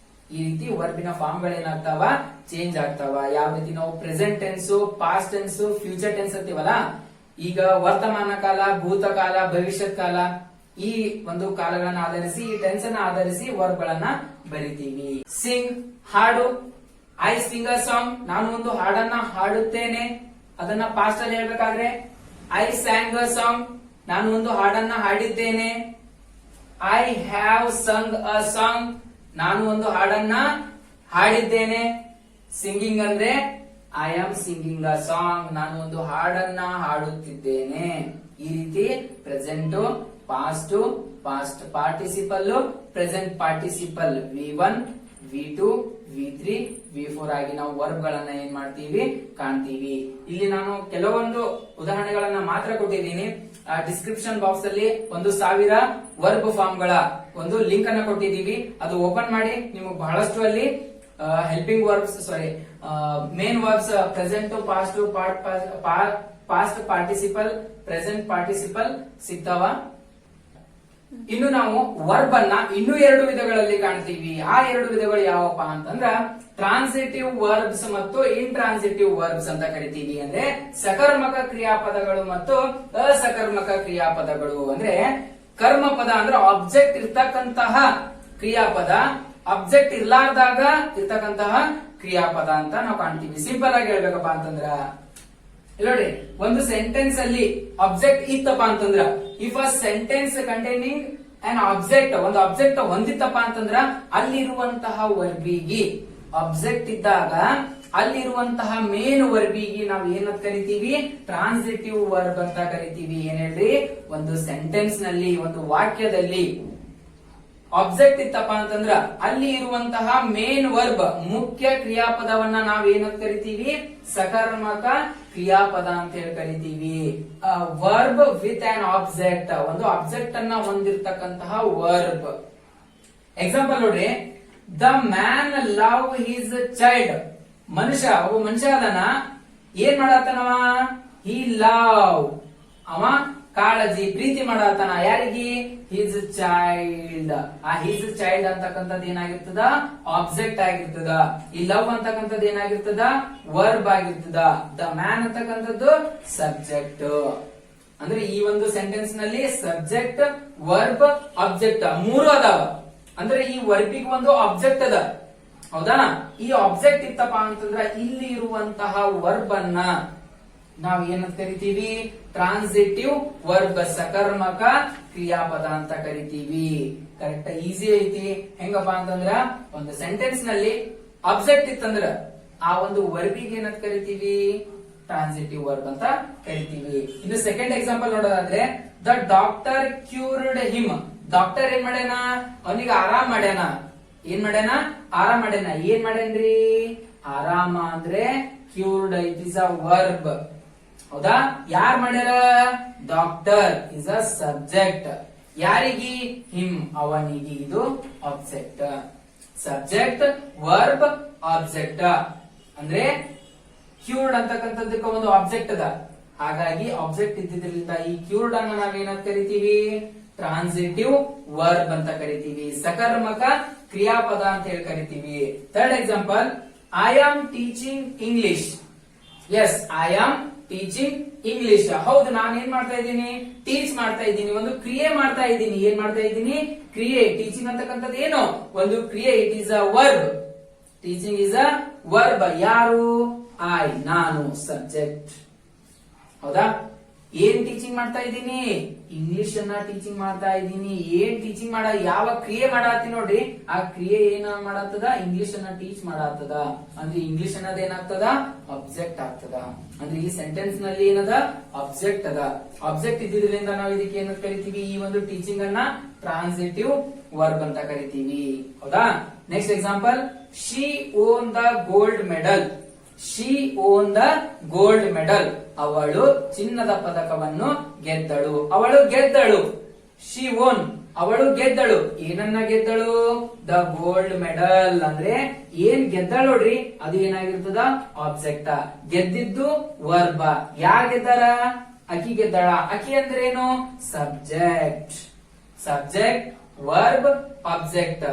ಈ ರೀತಿ ವರ್ಬಿನ ಫಾರ್ಮ್ ಗಳೇನಾಗ್ತಾವ ಚೇಂಜ್ ಆಗ್ತಾವ. ಯಾವ ರೀತಿ ನಾವು present tense, past tense, future tense ಅಂತೀವಲ್ಲ, ಈಗ ವರ್ತಮಾನ ಕಾಲ, ಭೂತಕಾಲ, ಭವಿಷ್ಯತ್ ಕಾಲ, ಈ ಒಂದು ಕಾಲಗಳನ್ನ ಆಧರಿಸಿ, ಈ ಟೆನ್ಸ್ ಅನ್ನ ಆಧರಿಸಿ ವರ್ಬ್ ಗಳನ್ನ ಬರಿತೀವಿ. ಸಿಂಗ್, ಹಾಡು, ಐ ಸಿಂಗ್ ಅ ಸಾಂಗ್, ನಾನು ಒಂದು ಹಾಡನ್ನ ಹಾಡುತ್ತೇನೆ, ಅದನ್ನ ಪಾಸ್ಟ್ ಅಲ್ಲಿ ಹೇಳ್ಬೇಕಾದ್ರೆ ಐ ಸ್ಯಾಂಗ್ ಅ ಸಾಂಗ್, ನಾನು ಒಂದು ಹಾಡನ್ನ ಹಾಡಿದ್ದೇನೆ. I have sung a song, ನಾನು ಒಂದು ಹಾಡನ್ನ ಹಾಡಿದ್ದೇನೆ. ಸಿಂಗಿಂಗ್ ಅಂದ್ರೆ I am singing a song, ನಾನು ಒಂದು ಹಾಡನ್ನ ಹಾಡುತ್ತಿದ್ದೇನೆ. ಈ ರೀತಿ present, past, past participle, present participle V1, V2, V3, V4 ಆಗಿ ನಾವು ವರ್ಬ್ ಗಳನ್ನ ಏನ್ ಮಾಡ್ತೀವಿ ಕಾಣ್ತೀವಿ. ಇಲ್ಲಿ ನಾನು ಕೆಲವೊಂದು ಉದಾಹರಣೆಗಳನ್ನ ಮಾತ್ರ ಕೊಟ್ಟಿದ್ದೀನಿ. ಡಿಸ್ಕ್ರಿಪ್ಷನ್ ಬಾಕ್ಸ್ ಅಲ್ಲಿ 1000 ವರ್ಬ್ ಫಾರ್ಮ್ ಗಳ ಒಂದು ಲಿಂಕ್ ಅನ್ನ ಕೊಟ್ಟಿದ್ದೀವಿ. ಅದು ಓಪನ್ ಮಾಡಿ ನಿಮಗೆ ಬಹಳಷ್ಟು ಅಲ್ಲಿ helping verbs, sorry main verbs, present, past, past participle, present participle ಸಿಗ್ತಾವ. ಇನ್ನು ನಾವು ವರ್ಬ್ ಅನ್ನ ಇನ್ನೂ 2 ವಿಧಗಳಲ್ಲಿ ಕಾಣ್ತೀವಿ. ಆ 2 ವಿಧಗಳು ಯಾವಪ್ಪ ಅಂತಂದ್ರ ಟ್ರಾನ್ಸಿಟಿವ್ ವರ್ಬ್ಸ್ ಮತ್ತು ಇಂಟ್ರಾನ್ಸಿಟಿವ್ ವರ್ಬ್ಸ್ ಅಂತ ಕರಿತೀವಿ. ಅಂದ್ರೆ ಸಕರ್ಮಕ ಕ್ರಿಯಾಪದಗಳು ಮತ್ತು ಅಸಕರ್ಮಕ ಕ್ರಿಯಾಪದಗಳು. ಅಂದ್ರೆ ಕರ್ಮಪದ ಅಂದ್ರೆ ಆಬ್ಜೆಕ್ಟ್ ಇರ್ತಕ್ಕಂತಹ ಕ್ರಿಯಾಪದ, ಆಬ್ಜೆಕ್ಟ್ ಇರ್ಲಾರ್ದಾಗ ಇರ್ತಕ್ಕಂತಹ ಕ್ರಿಯಾಪದ ಅಂತ ನಾವು ಕಾಣ್ತೀವಿ. ಸಿಂಪಲ್ ಆಗಿ ಹೇಳ್ಬೇಕಪ್ಪ ಅಂತಂದ್ರ ನೋಡಿ, ಒಂದು ಸೆಂಟೆನ್ಸ್ ಅಲ್ಲಿ ಆಬ್ಜೆಕ್ಟ್ ಇತ್ತಪ್ಪ ಅಂತಂದ್ರ, if a sentence containing an object, ಒಂದು ಆಬ್ಜೆಕ್ಟ್ ಹೊಂದಿತ್ತಪ್ಪ ಅಂತಂದ್ರ ಅಲ್ಲಿರುವಂತಹ ವರ್ಬಿಗಿ, ಆಬ್ಜೆಕ್ಟ್ ಇದ್ದಾಗ ಅಲ್ಲಿರುವಂತಹ ಮೇನ್ ವರ್ಬಿಗಿ ನಾವು ಏನಂತ ಕರಿತೀವಿ ಟ್ರಾನ್ಸಿಟಿವ್ ವರ್ಬ್ ಅಂತ ಕರಿತೀವಿ. ಏನ್ ಹೇಳ್ರಿ, ಒಂದು ಸೆಂಟೆನ್ಸ್ ನಲ್ಲಿ, ಒಂದು ವಾಕ್ಯದಲ್ಲಿ ಆಬ್ಜೆಕ್ಟ್ ಇತ್ತಪ್ಪ ಅಂತಂದ್ರ ಅಲ್ಲಿ ಇರುವಂತಹ ಮೇನ್ ವರ್ಬ್, ಮುಖ್ಯ ಕ್ರಿಯಾಪದವನ್ನ ನಾವ್ ಏನಂತ ಕರಿತೀವಿ ಸಕರ್ಮಕ ಕ್ರಿಯಾಪದ ಅಂತ ಹೇಳಿ ಕರಿತೀವಿ. ವರ್ಬ್ ವಿತ್ ಆನ್ ಆಬ್ಜೆಕ್ಟ್, ಒಂದು ಆಬ್ಜೆಕ್ಟ್ ಅನ್ನ ಹೊಂದಿರತಕ್ಕಂತಹ ವರ್ಬ್. ಎಕ್ಸಾಂಪಲ್ ನೋಡ್ರಿ, the man love his child. ಒಬ್ಬ ಮನುಷ್ಯ ಅದನ ಏನ್ ಮಾಡತ್ತಾನವ, ಹಿ ಲವ್, ಅವ ಕಾಳಜಿ ಪ್ರೀತಿ ಮಾಡತ್ತಾನ ಯಾರಿಗೆ, ಹಿಸ್ ಚೈಲ್ಡ್. ಆ ಹಿಸ್ ಚೈಲ್ಡ್ ಅಂತಕ್ಕಂಥದ್ದು ಏನಾಗಿರ್ತದ, ಆಬ್ಜೆಕ್ಟ್ ಆಗಿರ್ತದ. ಈ ಲವ್ ಅಂತಕ್ಕಂಥದ್ದು ಏನಾಗಿರ್ತದ, ವರ್ಬ್ ಆಗಿರ್ತದ. ದ ಮ್ಯಾನ್ ಅಂತಕ್ಕಂಥದ್ದು ಸಬ್ಜೆಕ್ಟ್. ಅಂದ್ರೆ ಈ ಒಂದು ಸೆಂಟೆನ್ಸ್ ನಲ್ಲಿ ಸಬ್ಜೆಕ್ಟ್, ವರ್ಬ್, ಆಬ್ಜೆಕ್ಟ್ ಮೂರು ಅದಾವ. ಅಂದ್ರೆ ಈ ವರ್ಬಿಗೆ ಒಂದು ಆಬ್ಜೆಕ್ಟ್ ಅದ, ಹೌದಾ. ಈ ಆಬ್ಜೆಕ್ಟ್ ಇತ್ತಪ್ಪ ಅಂತಂದ್ರ ಇಲ್ಲಿ ಇರುವಂತಹ ವರ್ಬ್ ಅನ್ನ ನಾವ್ ಏನಂತ ಕರಿತೀವಿ, ಟ್ರಾನ್ಸಿಟಿವ್ ವರ್ಬ್, ಸಕರ್ಮಕ ಕ್ರಿಯಾಪದ ಅಂತ ಕರಿತೀವಿ. ಕರೆಕ್ಟ್, ಈಸಿ ಐತಿ. ಹೆಂಗಪ್ಪ ಅಂತಂದ್ರ ಒಂದು ಸೆಂಟೆನ್ಸ್ ನಲ್ಲಿ ಆಬ್ಜೆಕ್ಟ್ ಇತ್ತಂದ್ರ ಆ ಒಂದು ವರ್ಬಿಗೆ ಏನಂತ ಕರಿತೀವಿ, ಟ್ರಾನ್ಸಿಟಿವ್ ವರ್ಬ್ ಅಂತ ಕರಿತೀವಿ. ಇನ್ನು ಸೆಕೆಂಡ್ ಎಕ್ಸಾಂಪಲ್ ನೋಡೋದಾದ್ರೆ, the doctor cured him. Doctor ಏನ್ ಮಾಡ್ಯಾನ, ಅವನಿಗೆ ಆರಾಮ್ ಮಾಡ್ಯಾನ. ಏನ್ ಮಾಡ್ಯಾನ, ಆರಾಮ್ ಮಾಡ್ಯಾನ. ಏನ್ ಮಾಡ್ಯಾನ್ರಿ, ಆರಾಮ ಅಂದ್ರೆ cured, it is a verb, ಹೌದಾ. ಯಾರ್ ಮಾಡ್ಯಾರ, ಡಾಕ್ಟರ್ ಇಸ್ ಅ ಸಬ್ಜೆಕ್ಟ್. ಯಾರಿಗಿ, ಹಿಮ್, ಅವನಿಗೆ. ಇದು ಆಬ್ಜೆಕ್ಟ್. Subject, verb, object. ಅಂದ್ರೆ ಕ್ಯೂರ್ಡ್ ಅಂತಕ್ಕಂಥದ್ದಕ್ಕೆ ಒಂದು ಆಬ್ಜೆಕ್ಟ್ ಅದ. ಹಾಗಾಗಿ ಆಬ್ಜೆಕ್ಟ್ ಇದ್ದಿದ್ರಿಂದ ಈ ಕ್ಯೂರ್ಡ್ ಅನ್ನ ನಾವೇನಂತ ಕರಿತೀವಿ, ಟ್ರಾನ್ಸಿಟಿವ್ ವರ್ಬ್ ಅಂತ ಕರಿತೀವಿ, ಸಕರ್ಮಕ ಕ್ರಿಯಾಪದ ಅಂತ ಹೇಳಿ ಕರಿತೀವಿ. Third example, I am teaching English. Yes, I am teaching English. ಹೌದು, ನಾನು ಏನ್ ಮಾಡ್ತಾ ಇದ್ದೀನಿ, ಟೀಚ್ ಮಾಡ್ತಾ ಇದ್ದೀನಿ, ಒಂದು ಕ್ರಿಯೆ ಮಾಡ್ತಾ ಇದ್ದೀನಿ. ಏನ್ ಮಾಡ್ತಾ ಇದ್ದೀನಿ, ಕ್ರಿಯೆ. ಟೀಚಿಂಗ್ ಅಂತಕ್ಕಂಥದ್ದು ಏನು, ಒಂದು ಕ್ರಿಯೆ. It is a verb. Teaching is a verb. ಯಾರು, ಐ, ನಾನು, ಸಬ್ಜೆಕ್ಟ್, ಹೌದಾ. ಏನ್ ಟೀಚಿಂಗ್ ಮಾಡ್ತಾ ಇದ್ದೀನಿ, ಇಂಗ್ಲಿಷ್ ಅನ್ನ ಟೀಚಿಂಗ್ ಮಾಡ್ತಾ ಇದ್ದೀನಿ. ಏನ್ ಟೀಚಿಂಗ್ ಯಾವ ಕ್ರಿಯೆ ಮಾಡತ್ತಿ ನೋಡ್ರಿ, ಆ ಕ್ರಿಯೆ ಏನ ಮಾಡತ್ತದ, ಇಂಗ್ಲಿಷ್ ಅನ್ನ ಟೀಚ್ ಮಾಡತ್ತದ. ಅಂದ್ರೆ ಇಂಗ್ಲಿಷ್ ಅನ್ನೋದು ಏನಾಗ್ತದ, ಆಬ್ಜೆಕ್ಟ್ ಆಗ್ತದ. ಅಂದ್ರೆ ಈ ಸೆಂಟೆನ್ಸ್ ನಲ್ಲಿ ಏನದ, ಆಬ್ಜೆಕ್ಟ್ ಅದ. ಆಬ್ಜೆಕ್ಟ್ ಇದ್ದಿದ್ರಿಂದ ನಾವು ಇದಕ್ಕೆ ಏನ ಕರಿತೀವಿ, ಈ ಒಂದು ಟೀಚಿಂಗ್ ಅನ್ನ ಟ್ರಾನ್ಸಿಟಿವ್ ವರ್ಬ್ ಅಂತ ಕರಿತೀವಿ, ಹೌದಾ. Next example, she own the gold medal. She own the gold medal. ಅವಳು ಚಿನ್ನದ ಪದಕವನ್ನು ಗೆದ್ದಳು. ಅವಳು ಗೆದ್ದಳು. ಶಿ ಓನ್, ಅವಳು ಗೆದ್ದಳು. ಏನನ್ನ ಗೆದ್ದಳು, ದ ಗೋಲ್ಡ್ ಮೆಡಲ್. ಅಂದ್ರೆ ಏನ್ ಗೆದ್ದಳು ನೋಡ್ರಿ, ಅದು ಏನಾಗಿರ್ತದ, ಆಬ್ಜೆಕ್ಟ್. ಗೆದ್ದಿದ್ದು ವರ್ಬ. ಯಾರ್ ಗೆದ್ದಾರ, ಅಕಿ ಗೆದ್ದಾಳ. ಅಕಿ ಅಂದ್ರೆ ಏನು, subject. Subject, verb, object.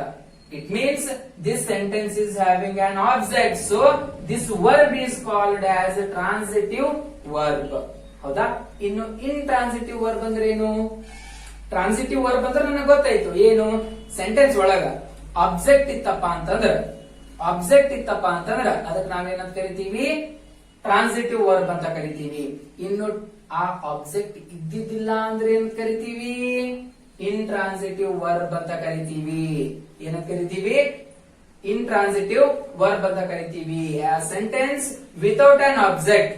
It means this sentence is having an object, so this verb is called as a transitive verb. ಹೌದಾ. ಇನ್ನು intransitive verb ಅಂದ್ರೆ ಏನು, ಟ್ರಾನ್ಸಿಟಿವ್ ವರ್ಬ್ ಅಂದ್ರೆ ನನಗೆ ಗೊತ್ತಾಯ್ತು. ಏನು, ಸೆಂಟೆನ್ಸ್ ಒಳಗ ಆಬ್ಜೆಕ್ಟ್ ಇತ್ತಪ್ಪ ಅಂತಂದ್ರ, ಅದಕ್ಕೆ ನಾವೇನಂತ ಕರಿತೀವಿ, ಟ್ರಾನ್ಸಿಟಿವ್ ವರ್ಬ್ ಅಂತ ಕರಿತೀವಿ. ಇನ್ನು ಆ ಆಬ್ಜೆಕ್ಟ್ ಇದ್ದಿದ್ದಿಲ್ಲ ಅಂದ್ರೆ ಏನ್ ಕರಿತೀವಿ, ಇಂಟ್ರಾನ್ಸಿಟಿವ್ ವರ್ಬ್ ಅಂತ ಕರಿತೀವಿ. ಏನಂತ ಕರಿತೀವಿ, ಇಂಟ್ರಾನ್ಸಿಟಿವ್ ವರ್ಬ್ ಅಂತ ಕರಿತೀವಿ. Sentence without an object,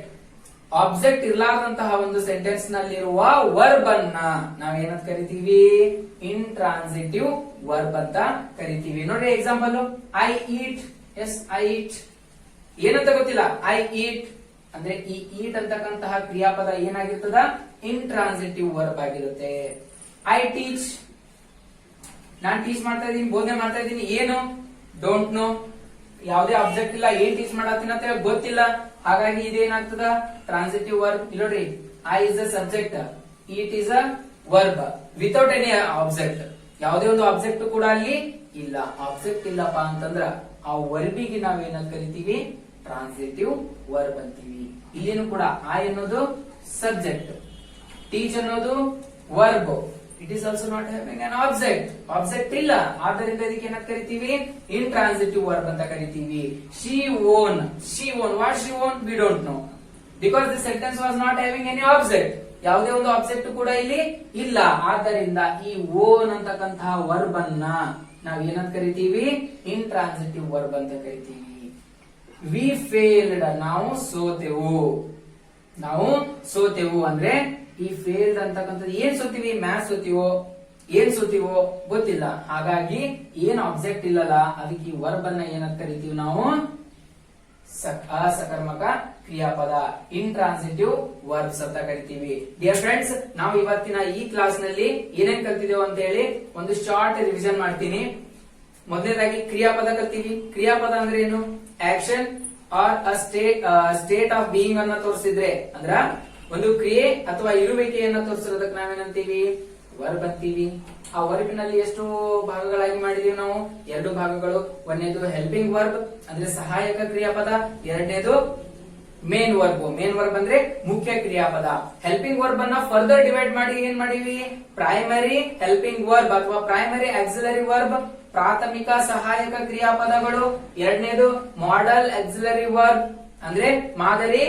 object ಇರ್ಲಾರ್ದಂತಹ ಒಂದು ಸೆಂಟೆನ್ಸ್ ನಲ್ಲಿರುವ ವರ್ಬ್ ಅನ್ನ ನಾವೇನಂತ ಕರಿತೀವಿ, ಇಂಟ್ರಾನ್ಸಿಟಿವ್ ವರ್ಬ್ ಅಂತ ಕರಿತೀವಿ. ನೋಡ್ರಿ example, I eat. Yes, I eat. ಏನಂತ ಗೊತ್ತಿಲ್ಲ, ಐ ಈಟ್ ಅಂದ್ರೆ ಈ ಈಟ್ ಅಂತಕ್ಕಂತಹ ಕ್ರಿಯಾಪದ ಏನಾಗಿರ್ತದ, ಇಂಟ್ರಾನ್ಸಿಟಿವ್ ವರ್ಬ್ ಆಗಿರುತ್ತೆ. ಐ ಟೀಚ್, ನಾನ್ ಟೀಚ್ ಮಾಡ್ತಾ ಇದ್ದೀನಿ, ಬೋಧನೆ ಮಾಡ್ತಾ ಇದ್ದೀನಿ. ಏನು, ಡೋಂಟ್ ನೋ. ಯಾವುದೇ ಆಬ್ಜೆಕ್ಟ್ ಇಲ್ಲ, ಏನ್ ಟೀಚ್ ಮಾಡತ್ತೀನಿ ಅಂತ ಗೊತ್ತಿಲ್ಲ. ಹಾಗಾಗಿ ಇದೇನಾಗ್ತದ, ಟ್ರಾನ್ಸಿಟಿವ್ ವರ್ಬ್. ನೋಡ್ರಿ, I is a subject, it is a verb without any object. ಯಾವುದೇ ಒಂದು ಆಬ್ಜೆಕ್ಟ್ ಕೂಡ ಅಲ್ಲಿ ಇಲ್ಲ. ಆಬ್ಜೆಕ್ಟ್ ಇಲ್ಲಪ್ಪ ಅಂತಂದ್ರ ಆ ವರ್ಬಿಗೆ ನಾವೇನಂತ ಕರಿತೀವಿ, ಟ್ರಾನ್ಸಿಟಿವ್ ವರ್ಬ್ ಅಂತೀವಿ. ಇಲ್ಲಿನೂ ಕೂಡ ಐ ಅನ್ನೋದು ಸಬ್ಜೆಕ್ಟ್, ಟೀಚ್ ಅನ್ನೋದು verb. It is also not having an object. Object ಇಲ್ಲ, ಆದ್ದರಿಂದ ಇದಕ್ಕೆ ಏನಂತ ಕರಿತೀವಿ, ಇಂಟ್ರಾನ್ಸಿಟಿವ್ ವರ್ಬ್ ಅಂತ ಕರಿತೀವಿ. She own. She own, what she own, V don't no, because the sentence was not having any object. ಯಾವುದೇ ಒಂದು ಆಬ್ಜೆಕ್ಟ್ ಕೂಡ ಇಲ್ಲಿ ಇಲ್ಲ. ಆದ್ದರಿಂದ ಈ ಓನ್ ಅಂತಕ್ಕಂತಹ ವರ್ಬ್ ಅನ್ನ ನಾವ್ ಏನಂತ ಕರಿತೀವಿ, ಇಂಟ್ರಾನ್ಸಿಟಿವ್ ವರ್ಬ್ ಅಂತ ಕರಿತೀವಿ. ವಿ ಫೇಲ್ಡ್, ನಾವು ಸೋತೆವು ಅಂದ್ರೆ ಈ ಫೇಲ್ಡ್ ಅಂತಕ್ಕಂಥದ್ದು ಏನ್ ಸೋತೀವಿ, ಮ್ಯಾಥ್ಸ್ ಸೋತೀವೋ ಗೊತ್ತಿಲ್ಲ. ಹಾಗಾಗಿ ಏನ್ ಆಬ್ಜೆಕ್ಟ್ ಇಲ್ಲಲ್ಲ, ಅದಕ್ಕೆ ಈ ವರ್ಬ್ ಅನ್ನ ಏನಂತ ಕರಿತೀವಿ ನಾವು, ಅಸಕರ್ಮಕ ಕ್ರಿಯಾಪದ, ಇಂಟ್ರಾನ್ಸಿಟಿವ್ ವರ್ಬ್ಸ್ ಅಂತ ಕರಿತೀವಿ. ಡಿಯರ್ ಫ್ರೆಂಡ್ಸ್, ನಾವು ಇವತ್ತಿನ ಈ ಕ್ಲಾಸ್ ನಲ್ಲಿ ಏನೇನ್ ಕಲ್ತಿದ್ದೇವೆ ಅಂತ ಹೇಳಿ ಒಂದು ಶಾರ್ಟ್ ರಿವಿಷನ್ ಮಾಡ್ತೀನಿ. ಮೊದಲನೇದಾಗಿ ಕ್ರಿಯಾಪದ ಕಲ್ತೀವಿ. ಕ್ರಿಯಾಪದ ಅಂದ್ರೆ ಏನು? Action or state of being ಅನ್ನ ತೋರಿಸಿದ್ರೆ ಅಂದ್ರ ಒಂದು ಕ್ರಿಯೆ ಅಥವಾ ಇರುವಿಕೆಯನ್ನ ತೋರಿಸಿರೋದಕ್ಕೆ ನಾವೇನಂತೀವಿ? ವರ್ಬ್ ಅಂತೀವಿ. ಆ ವರ್ಬಿನಲ್ಲಿ ಎಷ್ಟು ಭಾಗಗಳಾಗಿ ಮಾಡಿದೀವಿ ನಾವು? 2 ಭಾಗಗಳು. ಒಂದನೇದು ಹೆಲ್ಪಿಂಗ್ ವರ್ಬ್ ಅಂದ್ರೆ ಸಹಾಯಕ ಕ್ರಿಯಾಪದ, ಎರಡನೇದು ಮೇನ್ ವರ್ಬ್. ಮೇನ್ ವರ್ಬ್ ಅಂದ್ರೆ ಮುಖ್ಯ ಕ್ರಿಯಾಪದ. ಹೆಲ್ಪಿಂಗ್ ವರ್ಬ್ ಅನ್ನ ಫರ್ದರ್ ಡಿವೈಡ್ ಮಾಡಿ ಏನ್ ಮಾಡಿವಿ? ಪ್ರೈಮರಿ ಹೆಲ್ಪಿಂಗ್ ವರ್ಬ್ ಅಥವಾ ಪ್ರೈಮರಿ ಆಕ್ಸಿಲರಿ ವರ್ಬ್, ಪ್ರಾಥಮಿಕ ಸಹಾಯಕ ಕ್ರಿಯಾಪದಗಳು. ಎರಡನೇದು ಮಾಡೆಲ್ ಆಕ್ಸಿಲರಿ ವರ್ಬ್ ಅಂದ್ರೆ ಮಾದರಿ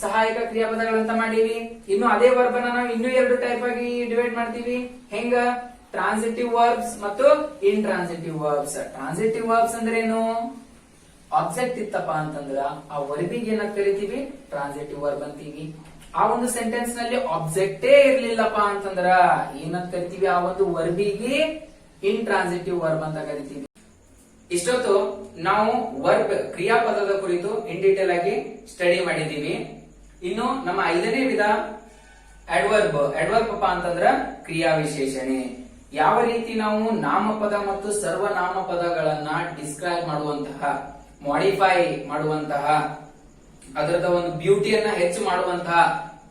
ಸಹಾಯಕ ಕ್ರಿಯಾಪದಗಳಂತ ಮಾಡೀವಿ. ಇನ್ನು ಅದೇ ವರ್ಬ್ ಅನ್ನ ನಾವು ಇನ್ನೂ 2 ಟೈಪ್ ಆಗಿ ಡಿವೈಡ್ ಮಾಡ್ತೀವಿ. ಹೆಂಗ? ಟ್ರಾನ್ಸಿಟಿವ್ ವರ್ಬ್ಸ್ ಮತ್ತು ಇಂಟ್ರಾನ್ಸಿಟಿವ್ ವರ್ಬ್ಸ್. ಟ್ರಾನ್ಸಿಟಿವ್ ವರ್ಬ್ಸ್ ಅಂದ್ರೆ ಏನು? ಆಬ್ಜೆಕ್ಟ್ ಇತ್ತಪ್ಪ ಅಂತಂದ್ರ ಆ ವರ್ಬಿಗೆ ಏನಂತ ಕರಿತೀವಿ? ಟ್ರಾನ್ಸಿಟಿವ್ ವರ್ಬ್ ಅಂತೀವಿ. ಆ ಒಂದು ಸೆಂಟೆನ್ಸ್ ನಲ್ಲಿ ಆಬ್ಜೆಕ್ಟೇ ಇರ್ಲಿಲ್ಲಪ್ಪ ಅಂತಂದ್ರ ಏನಂತ ಕರಿತೀವಿ? ಆ ಒಂದು ವರ್ಬಿಗೆ ಇಂಟ್ರಾನ್ಸಿಟಿವ್ ವರ್ಬ್ ಅಂತ ಕರಿತೀವಿ. ಇಷ್ಟೊತ್ತು ನಾವು ವರ್ಬ್ ಕ್ರಿಯಾಪದದ ಕುರಿತು ಇನ್ ಡೀಟೇಲ್ ಆಗಿ ಸ್ಟಡಿ ಮಾಡಿದೀವಿ. ಇನ್ನು ನಮ್ಮ 5ನೇ ವಿಧ ಅಡ್ವರ್ಬ್. ಅಡ್ವರ್ಬ್ ಅಂತಂದ್ರ ಕ್ರಿಯಾ ವಿಶೇಷಣೆ. ಯಾವ ರೀತಿ ನಾವು ನಾಮಪದ ಮತ್ತು ಸರ್ವನಾಮಪದಗಳನ್ನ ಡಿಸ್ಕ್ರೈಬ್ ಮಾಡುವಂತಹ, ಮಾಡಿಫೈ ಮಾಡುವಂತಹ, ಅದರದ ಒಂದು ಬ್ಯೂಟಿಯನ್ನ ಹೆಚ್ಚು ಮಾಡುವಂತಹ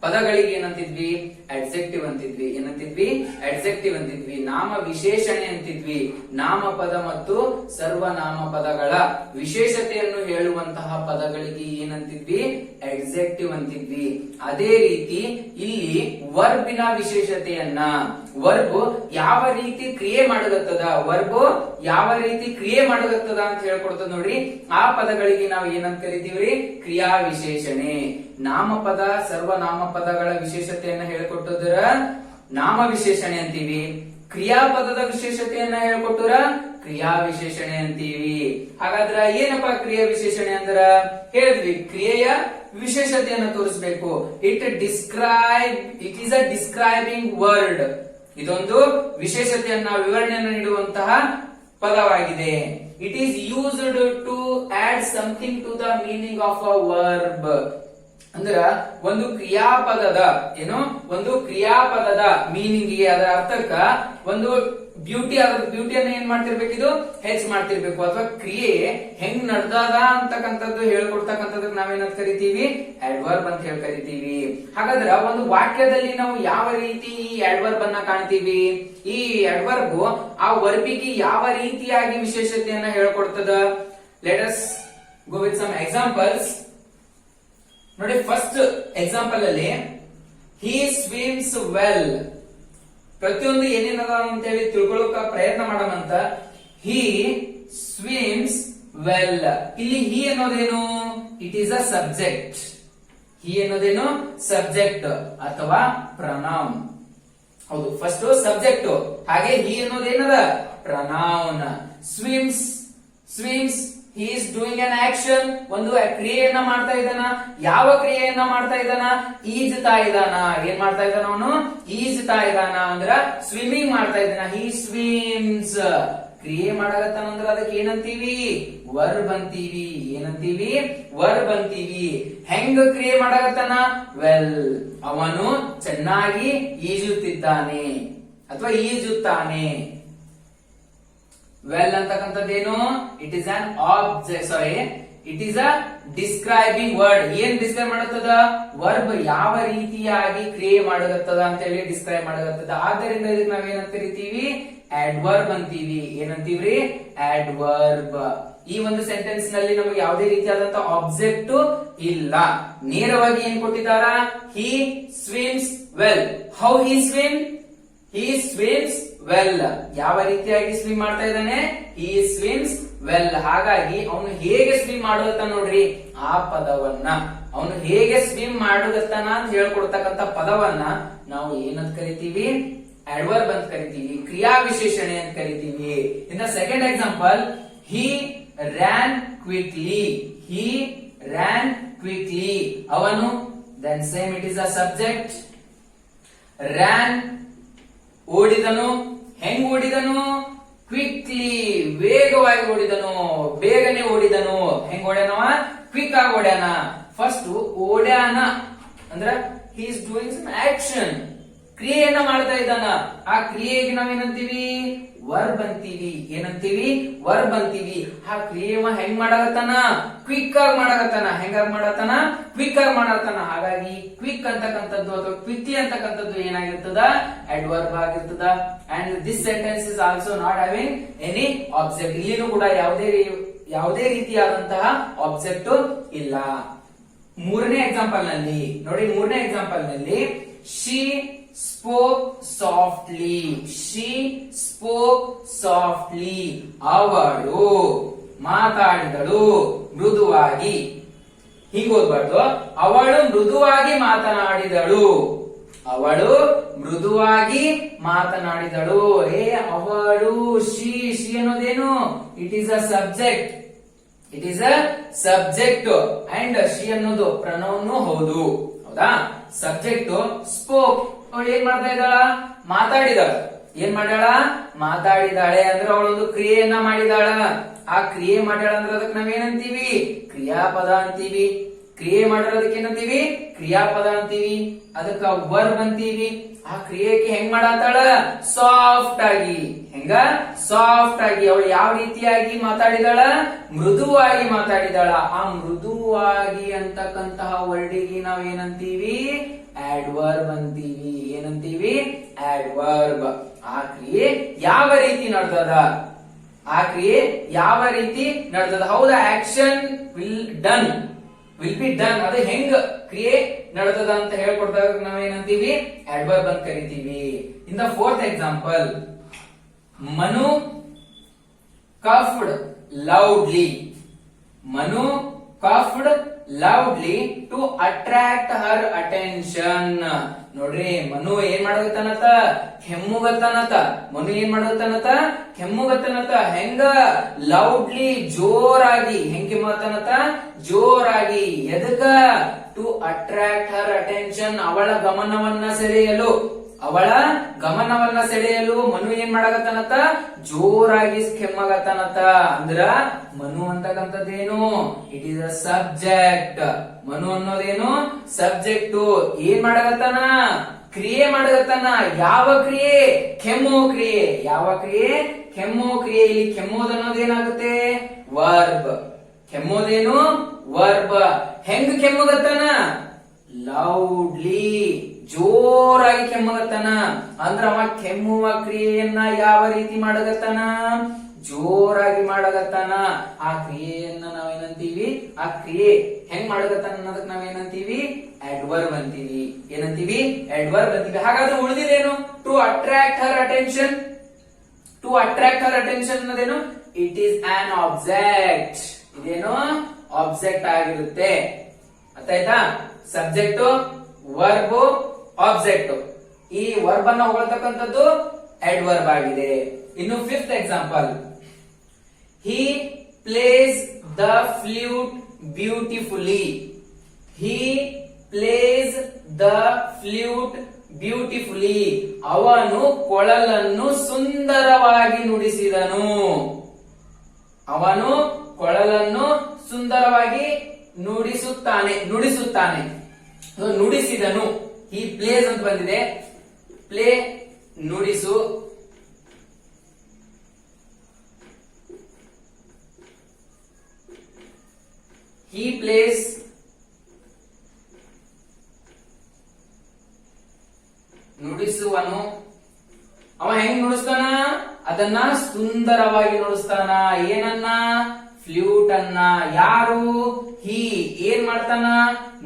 ಪದಗಳಿಗೆ ಏನಂತಿದ್ವಿ? ಅಡ್ಜೆಕ್ಟಿವ್ ಅಂತಿದ್ವಿ. ಏನಂತಿದ್ವಿ? ಅಡ್ಜೆಕ್ಟಿವ್ ಅಂತಿದ್ವಿ. ನಾಮ ವಿಶೇಷಣೆ ಅಂತಿದ್ವಿ. ನಾಮಪದ ಮತ್ತು ಸರ್ವನಾಮಪದಗಳ ವಿಶೇಷತೆಯನ್ನು ಹೇಳುವಂತಹ ಪದಗಳಿಗೆ ಏನಂತಿದ್ವಿ? ಅಡ್ಜೆಕ್ಟಿವ್ ಅಂತಿದ್ವಿ. ಅದೇ ರೀತಿ ಇಲ್ಲಿ ವರ್ಬಿನ ವಿಶೇಷತೆಯನ್ನ, ವರ್ಬ್ ಯಾವ ರೀತಿ ಕ್ರಿಯೆ ಮಾಡಗತ್ತದ, ವರ್ಬ್ ಯಾವ ರೀತಿ ಕ್ರಿಯೆ ಮಾಡಗತ್ತದ ಅಂತ ಹೇಳ್ಕೊಡ್ತದ ನೋಡ್ರಿ. ಆ ಪದಗಳಿಗೆ ನಾವು ಏನಂತ ಕರಿತೀವ್ರಿ? ಕ್ರಿಯಾ ವಿಶೇಷಣೆ. ನಾಮಪದ ಸರ್ವನಾಮಪದಗಳ ವಿಶೇಷತೆಯನ್ನ ಹೇಳ್ಕೊಟ್ಟದ್ರ ನಾಮ ವಿಶೇಷಣೆ ಅಂತೀವಿ. ಕ್ರಿಯಾಪದದ ವಿಶೇಷತೆಯನ್ನ ಹೇಳ್ಕೊಟ್ಟರ ಕ್ರಿಯಾ ವಿಶೇಷಣೆ ಅಂತೀವಿ. ಹಾಗಾದ್ರ ಏನಪ್ಪ ಕ್ರಿಯಾ ವಿಶೇಷಣೆ ಅಂದ್ರ? ಹೇಳಿದ್ವಿ, ಕ್ರಿಯೆಯ ವಿಶೇಷತೆಯನ್ನ ತೋರಿಸಬೇಕು. It is a describing word. ಇದೊಂದು ವಿಶೇಷತೆಯನ್ನ, ವಿವರಣೆಯನ್ನು ನೀಡುವಂತಹ ಪದವಾಗಿದೆ. It is used to add something to the meaning of a verb. ಅಂದ್ರ ಒಂದು ಕ್ರಿಯಾಪದದ ಒಂದು ಕ್ರಿಯಾಪದದ ಮೀನಿಂಗ್ ಗೆ, ಅದರ ಅರ್ಥಕ್ಕ ಒಂದು ಬ್ಯೂಟಿಯನ್ನ ಏನ್ ಮಾಡ್ತಿರ್ಬೇಕು? ಇದು ಹೆಚ್ಚು ಮಾಡ್ತಿರ್ಬೇಕು. ಅಥವಾ ಕ್ರಿಯೆ ಹೆಂಗ್ ನಡ್ದದ ಅಂತಕ್ಕಂಥದ್ದು ಹೇಳ್ಕೊಡ್ತಕ್ಕಂಥದಕ್ಕೆ ನಾವೇನಂತ ಕರಿತೀವಿ? ಅಡ್ವರ್ಬ್ ಅಂತ ಹೇಳಿ ಕರಿತೀವಿ. ಹಾಗಾದ್ರ ಒಂದು ವಾಕ್ಯದಲ್ಲಿ ನಾವು ಯಾವ ರೀತಿ ಈ ಅಡ್ವರ್ಬ್ ಅನ್ನ ಕಾಣ್ತೀವಿ? ಈ ಅಡ್ವರ್ಬ್ ಆ ವರ್ಬಿಗೆ ಯಾವ ರೀತಿಯಾಗಿ ವಿಶೇಷತೆಯನ್ನ ಹೇಳ್ಕೊಡ್ತದ? Let us go with some examples. ನೋಡಿ, ಫಸ್ಟ್ ಎಕ್ಸಾಂಪಲ್ ಅಲ್ಲಿ ಹಿ ಸ್ವಿಮ್ಸ್ ವೆಲ್. ಪ್ರತಿಯೊಂದು ಏನೇನದ ಅಂತ ಹೇಳಿ ತಿಳ್ಕೊಳ್ಳೋಕ ಪ್ರಯತ್ನ ಮಾಡೋಣಂತ. ಹಿ ಸ್ವಿಮ್ಸ್ ವೆಲ್. ಇಲ್ಲಿ ಹಿ ಅನ್ನೋದೇನು? It is a subject. He ಅನ್ನೋದೇನು? ಸಬ್ಜೆಕ್ಟ್ ಅಥವಾ ಪ್ರನೌನ್. ಹೌದು, ಫಸ್ಟ್ ಸಬ್ಜೆಕ್ಟ್. ಹಾಗೆ ಹಿ ಅನ್ನೋದೇನದ? Pronoun. Swims he is doing an action. ಒಂದು ಕ್ರಿಯೆಯನ್ನ ಮಾಡ್ತಾ ಇದ್ದಾನ. ಯಾವ ಕ್ರಿಯೆಯನ್ನ ಮಾಡ್ತಾ ಇದ್ದಾನ? ಈಜ್ತಾ ಇದ್ದಾನ. ಏನ್ ಮಾಡ್ತಾ ಇದ್ದಾನ ಅವನು? ಈಜ್ತಾ ಇದ್ದಾನ. ಅಂದ್ರ ಸ್ವಿಮ್ಮಿಂಗ್ ಮಾಡ್ತಾ ಇದ್ದಾನ. he swims. ಕ್ರಿಯೆ ಮಾಡಕತ್ತಾನ ಅಂದ್ರ ಅದಕ್ಕೆ ಏನಂತೀವಿ? ವರ್ಬ್ ಅಂತೀವಿ. ಏನಂತೀವಿ? ವರ್ಬ್ ಅಂತೀವಿ. ಹೆಂಗ ಕ್ರಿಯೆ ಮಾಡಕತ್ತಾನ? ವೆಲ್. ಅವನು ಚೆನ್ನಾಗಿ ಈಜುತ್ತಿದ್ದಾನೆ ಅಥವಾ ಈಜುತ್ತಾನೆ. ವೆಲ್ ಅಂತಕ್ಕಂಥದ್ದೇನು? It is an object, it is a describing word. ಏನ್ ಡಿಸ್ಕ್ರೈಬ್ ಮಾಡುತ್ತದ? ವರ್ಬ್ ಯಾವ ರೀತಿಯಾಗಿ ಕ್ರಿಯೆ ಮಾಡಗತ್ತದ ಅಂತ ಹೇಳಿ ಡಿಸ್ಕ್ರೈಬ್ ಮಾಡಗತ್ತದ. ಆದ್ದರಿಂದ ಇದಕ್ಕೆ ನಾವೇನಂತ ಕರಿತೀವಿ? ಅಡ್ವರ್ಬ್ ಅಂತೀವಿ. ಏನಂತೀವ್ರಿ? ಅಡ್ವರ್ಬ್. ಈ ಒಂದು ಸೆಂಟೆನ್ಸ್ ನಲ್ಲಿ ನಮಗೆ ಯಾವುದೇ ರೀತಿಯಾದಂತಹ ಆಬ್ಜೆಕ್ಟ್ ಇಲ್ಲ. ನೇರವಾಗಿ ಏನ್ ಕೊಟ್ಟಿದ್ದಾರ? He swims well. How he swim? He swims well. ಯಾವ ರೀತಿಯಾಗಿ ಸ್ವಿಮ್ ಮಾಡ್ತಾ ಇದ್ದಾನೆ? He swims well. ಹಾಗಾಗಿ ಅವನು ಹೇಗೆ ಸ್ವಿಮ್ ಮಾಡುತ್ತ ನೋಡ್ರಿ, ಆ ಪದವನ್ನ, ಅವನು ಹೇಗೆ ಸ್ವಿಮ್ ಮಾಡುಗತ್ತಾನ ಅಂತ ಹೇಳ್ಕೊಡ್ತಕ್ಕಂತ ಪದವನ್ನ ನಾವು ಏನಂತ ಕರಿತೀವಿ? ಅಡ್ವರ್ಬ್ ಅಂತ ಕರಿತೀವಿ. ಕ್ರಿಯಾ ವಿಶೇಷಣೆ ಅಂತ ಕರಿತೀವಿ. In the second example, he ran quickly. He ran quickly. ಅವನು, then same it is a subject. Ran ಓಡಿದನು. ಹೆಂಗ್ ಓಡಿದನು? ಕ್ವಿಕ್ಲಿ, ವೇಗವಾಗಿ ಓಡಿದನು, ಬೇಗನೆ ಓಡಿದನು. ಹೆಂಗ್ ಓಡ್ಯಾನವ? ಕ್ವಿಕ್ ಆಗಿ ಓಡ್ಯಾನ. ಫಸ್ಟ್ ಓಡ್ಯಾನ ಅಂದ್ರ he is doing some action, ಕ್ರಿಯೆಯನ್ನ ಮಾಡ್ತಾ ಇದ್ದಾನ. ಆ ಕ್ರಿಯೆಗೆ ನಾವೇನಂತೀವಿ? ವರ್ಬ್ ಅಂತೀವಿ. ಏನಂತೀವಿ? ವರ್ಬ್ ಅಂತೀವಿ. ಆ ಕ್ರಿಯೆವ ಹೆಂಗ್ ಮಾಡಾಕತ್ತಾನ? ಕ್ವಿಕ್ ಆಗಿ ಮಾಡಾಕತ್ತಾನ. ಹೆಂಗಾಗಿ ಮಾಡತ್ತಾನ? ಕ್ವಿಕ್ ಆಗಿ ಮಾಡತ್ತಾನ. ಹಾಗಾಗಿ ಕ್ವಿಕ್ ಅಂತಕ್ಕಂಥದ್ದು ಅಥವಾ ಕ್ವಿಕ್ಲಿ ಅಂತಕ್ಕಂಥದ್ದು ಏನಾಗಿರ್ತದ? ಅಡ್ವರ್ಬ್ ಆಗಿರ್ತದ. And this sentence is also not having any object. ಇಲ್ಲಿನೂ ಕೂಡ ಯಾವುದೇ ರೀತಿಯಾದಂತಹ ಆಬ್ಜೆಕ್ಟ್ ಇಲ್ಲ. ಮೂರನೇ ಎಕ್ಸಾಂಪಲ್ ನಲ್ಲಿ ನೋಡಿ, ಮೂರನೇ ಎಕ್ಸಾಂಪಲ್ ನಲ್ಲಿ she spoke softly. She spoke softly. ಅವಳು ಮಾತಾಡಿದಳು ಮೃದುವಾಗಿ. ಹೀಗೆ ಓದ್ಬಾರ್ದು. ಅವಳು ಮೃದುವಾಗಿ ಮಾತನಾಡಿದಳು. ಅವಳು ಮೃದುವಾಗಿ ಮಾತನಾಡಿದಳು. ಅವಳು ಶಿ ಅನ್ನೋದೇನು? It is a subject. It is a subject and she ಅನ್ನೋದು ಪ್ರನೌನ್ ಹೌದು. ಹೌದಾ? Subject spoke. ಅವಳು ಏನ್ ಮಾಡ್ತಾ ಇದ್ದಾಳ? ಮಾತಾಡಿದಾಳ. ಏನ್ ಮಾಡ್ಯಾಳ? ಮಾತಾಡಿದಾಳೆ ಅಂದ್ರೆ ಅವಳೊಂದು ಕ್ರಿಯೆಯನ್ನ ಮಾಡಿದಾಳ. ಆ ಕ್ರಿಯೆ ಮಾಡ್ಯಾಳ ಅಂದ್ರೆ ಅದಕ್ಕೆ ನಾವೇನಂತೀವಿ? ಕ್ರಿಯಾಪದ ಅಂತೀವಿ. ಕ್ರಿಯೆ ಮಾಡಿರೋದಕ್ಕೆ ಏನಂತೀವಿ? ಕ್ರಿಯಾಪದ ಅಂತೀವಿ. ಅದಕ್ಕ ವರ್ಬ್ ಅಂತೀವಿ. ಆ ಕ್ರಿಯೆಗೆ ಹೆಂಗ್ ಮಾಡತ್ತಾಳ? ಸಾಫ್ಟ್ ಆಗಿ. ಹೆಂಗ? ಸಾಫ್ಟ್ ಆಗಿ. ಅವಳು ಯಾವ ರೀತಿಯಾಗಿ ಮಾತಾಡಿದಾಳ? ಮೃದುವಾಗಿ ಮಾತಾಡಿದಾಳ. ಆ ಮೃದುವಾಗಿ ಅಂತಕ್ಕಂತಹ ವರ್ಡಿಗೆ ನಾವೇನಂತೀವಿ? ಆಡ್ವರ್ಬ್ ಅಂತೀವಿ. ಏನಂತೀವಿ? ಆಡ್ವರ್ಬ್. ಆ ಕ್ರಿಯೆ ಯಾವ ರೀತಿ ನಡೆದದ? ಆ ಕ್ರಿಯೆ ಯಾವ ರೀತಿ ನಡೆದದ? ಹೌದಾ? Action will be done. ಅದು ಹೆಂಗ್ ಕ್ರಿಯೆ ನಡೆದದ ಅಂತ ಹೇಳ್ಕೊಡ್ದಾಗ ನಾವೇನಂತೀವಿ? ಆಡ್ವರ್ಬ್ ಅಂತ ಕರಿತೀವಿ. In the fourth example, Manu coughed loudly. Manu coughed loudly to attract her attention. ನೋಡ್ರಿ, ಮನು ಏನ್ ಮಾಡಗತ್ತಾನತ? ಕೆಮ್ಮುಗತ್ತಾನತ. ಮನು ಏನ್ ಮಾಡಗತ್ತಾನತ? ಕೆಮ್ಮುಗತ್ತಾನತ. ಹೆಂಗ? ಲೌಡ್ಲಿ, ಜೋರಾಗಿ. ಹೆಂಗ್ ಕೆಮ್ಮಗತ್ತಾನತ? ಜೋರಾಗಿ. ಎದಕ್ಕ? To attract her attention. ಅವಳ ಗಮನವನ್ನ ಸೆಳೆಯಲು. ಅವಳ ಗಮನವನ್ನ ಸೆಳೆಯಲು ಮನು ಏನ್ ಮಾಡಗತ್ತಾನತ? ಜೋರಾಗಿ ಕೆಮ್ಮಗತ್ತಾನತ. ಅಂದ್ರ ಮನು ಅಂತಕ್ಕಂಥದ್ದೇನು? It is a subject. Manu ಅನ್ನೋದೇನು? ಸಬ್ಜೆಕ್ಟ್. ಏನ್ ಮಾಡಗತ್ತಾನ? ಕ್ರಿಯೆ ಮಾಡಗತ್ತಾನ. ಯಾವ ಕ್ರಿಯೆ? ಕೆಮ್ಮೋ ಕ್ರಿಯೆ. ಯಾವ ಕ್ರಿಯೆ? ಕೆಮ್ಮೋ ಕ್ರಿಯೆ. ಇಲ್ಲಿ ಕೆಮ್ಮೋದು ಅನ್ನೋದೇನಾಗುತ್ತೆ? ವರ್ಬ್. ಕೆಮ್ಮೋದೇನು? ವರ್ಬ್. ಹೆಂಗ್ ಕೆಮ್ಮಗತ್ತಾನ? ಲೌಡ್ಲಿ, ಜೋರಾಗಿ ಕೆಮ್ಮಗತ್ತಾನ. ಅಂದ್ರ ಅವ ಕೆಮ್ಮುವ ಕ್ರಿಯೆಯನ್ನ ಯಾವ ರೀತಿ ಮಾಡಗತ್ತಾನ? ಜೋರಾಗಿ ಮಾಡಗತ್ತಾನ. ಆ ಕ್ರಿಯೆಯನ್ನ ನಾವೇನಂತೀವಿ? ಆ ಕ್ರಿಯೆ ಹೆಂಗ್ ಮಾಡಗತ್ತಾನ ಅನ್ನೋದಕ್ಕೆ ನಾವೇನಂತೀವಿ? ಅಡ್ವರ್ಬ್ ಅಂತೀವಿ. ಏನಂತೀವಿ? ಅಡ್ವರ್ಬ್ ಅಂತೀವಿ. ಹಾಗಾದ್ರೆ ಉಳಿದಿದೇನು? To attract her attention. To attract her attention ಅನ್ನೋದೇನು? It is an object. ಇದೇನು? ಆಬ್ಜೆಕ್ಟ್ ಆಗಿರುತ್ತೆ. ಅರ್ಥಾಯ್ತಾ? Subject, verb, object. ಈ ವರ್ಬ್ ಅನ್ನ ಹೊಗಳತಕ್ಕಂಥದ್ದು ಅಡ್ವರ್ಬ್ ಆಗಿದೆ. ಇನ್ನು fifth example, he plays the flute beautifully. He plays the flute beautifully. ಅವನು ಕೊಳಲನ್ನು ಸುಂದರವಾಗಿ ನುಡಿಸಿದನು. ಅವನು ಕೊಳಲನ್ನು ಸುಂದರವಾಗಿ ನುಡಿಸುತ್ತಾನೆ. ನುಡಿಸಿದನು. ಈ ಪ್ಲೇಸ್ ಅಂತ ಬಂದಿದೆ. ಪ್ಲೇ, ನುಡಿಸು. ಹಿ ಪ್ಲೇಸ್ ನುಡಿಸುವನು. ಅವ ಹೆಂಗ್ ನುಡಿಸ್ತಾನ? ಅದನ್ನ ಸುಂದರವಾಗಿ ನುಡಿಸ್ತಾನ. ಏನನ್ನ? ಫ್ಲೂಟ್ ಅನ್ನ. ಯಾರು? ಹಿ ಏನ್ ಮಾಡ್ತಾನ?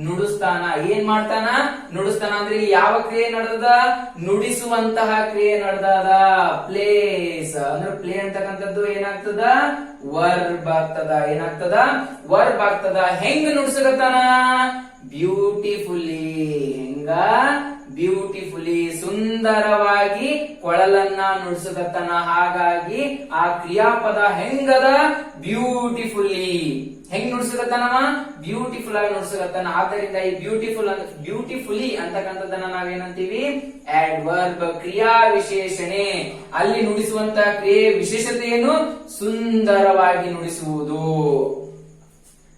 ನುಡಿಸ್ತಾನ. ಏನ್ ಮಾಡ್ತಾನ? ನುಡಿಸ್ತಾನ. ಅಂದ್ರೆ ಯಾವ ಕ್ರಿಯೆ ನಡೆದದ? ನುಡಿಸುವಂತಹ ಕ್ರಿಯೆ ನಡೆದದ. ಪ್ಲೇಸ್ ಅಂದ್ರೆ ಪ್ಲೇ ಅಂತಕ್ಕಂಥದ್ದು ಏನಾಗ್ತದ? ವರ್ಬ್ ಆಗ್ತದ. ಏನಾಗ್ತದ? ವರ್ಬ್ ಆಗ್ತದ. ಹೆಂಗ್ ನುಡಿಸಕತ್ತಾನ? ಬ್ಯೂಟಿಫುಲಿ. ಹೆಂಗ? ಬ್ಯೂಟಿಫುಲಿ, ಸುಂದರವಾಗಿ ಕೊಳಲನ್ನ ನುಡಿಸಕತ್ತಾನ. ಹಾಗಾಗಿ ಆ ಕ್ರಿಯಾಪದ ಹೆಂಗದ? ಬ್ಯೂಟಿಫುಲಿ. ಹೆಂಗ್ ನುಡಿಸಕತ್ತಾನವ? ಬ್ಯೂಟಿಫುಲ್ ಆಗಿ ನುಡಿಸಕತ್ತಾನ. ಆದ್ದರಿಂದ ಈ ಬ್ಯೂಟಿಫುಲಿ ಅಂತಕ್ಕಂಥದ್ದನ್ನ ನಾವೇನಂತೀವಿ? ಆಡ್ವರ್ಬ್, ಕ್ರಿಯಾ ವಿಶೇಷಣೆ. ಅಲ್ಲಿ ನುಡಿಸುವಂತಹ ಕ್ರಿಯೆ ವಿಶೇಷತೆ ಏನು? ಸುಂದರವಾಗಿ ನುಡಿಸುವುದು.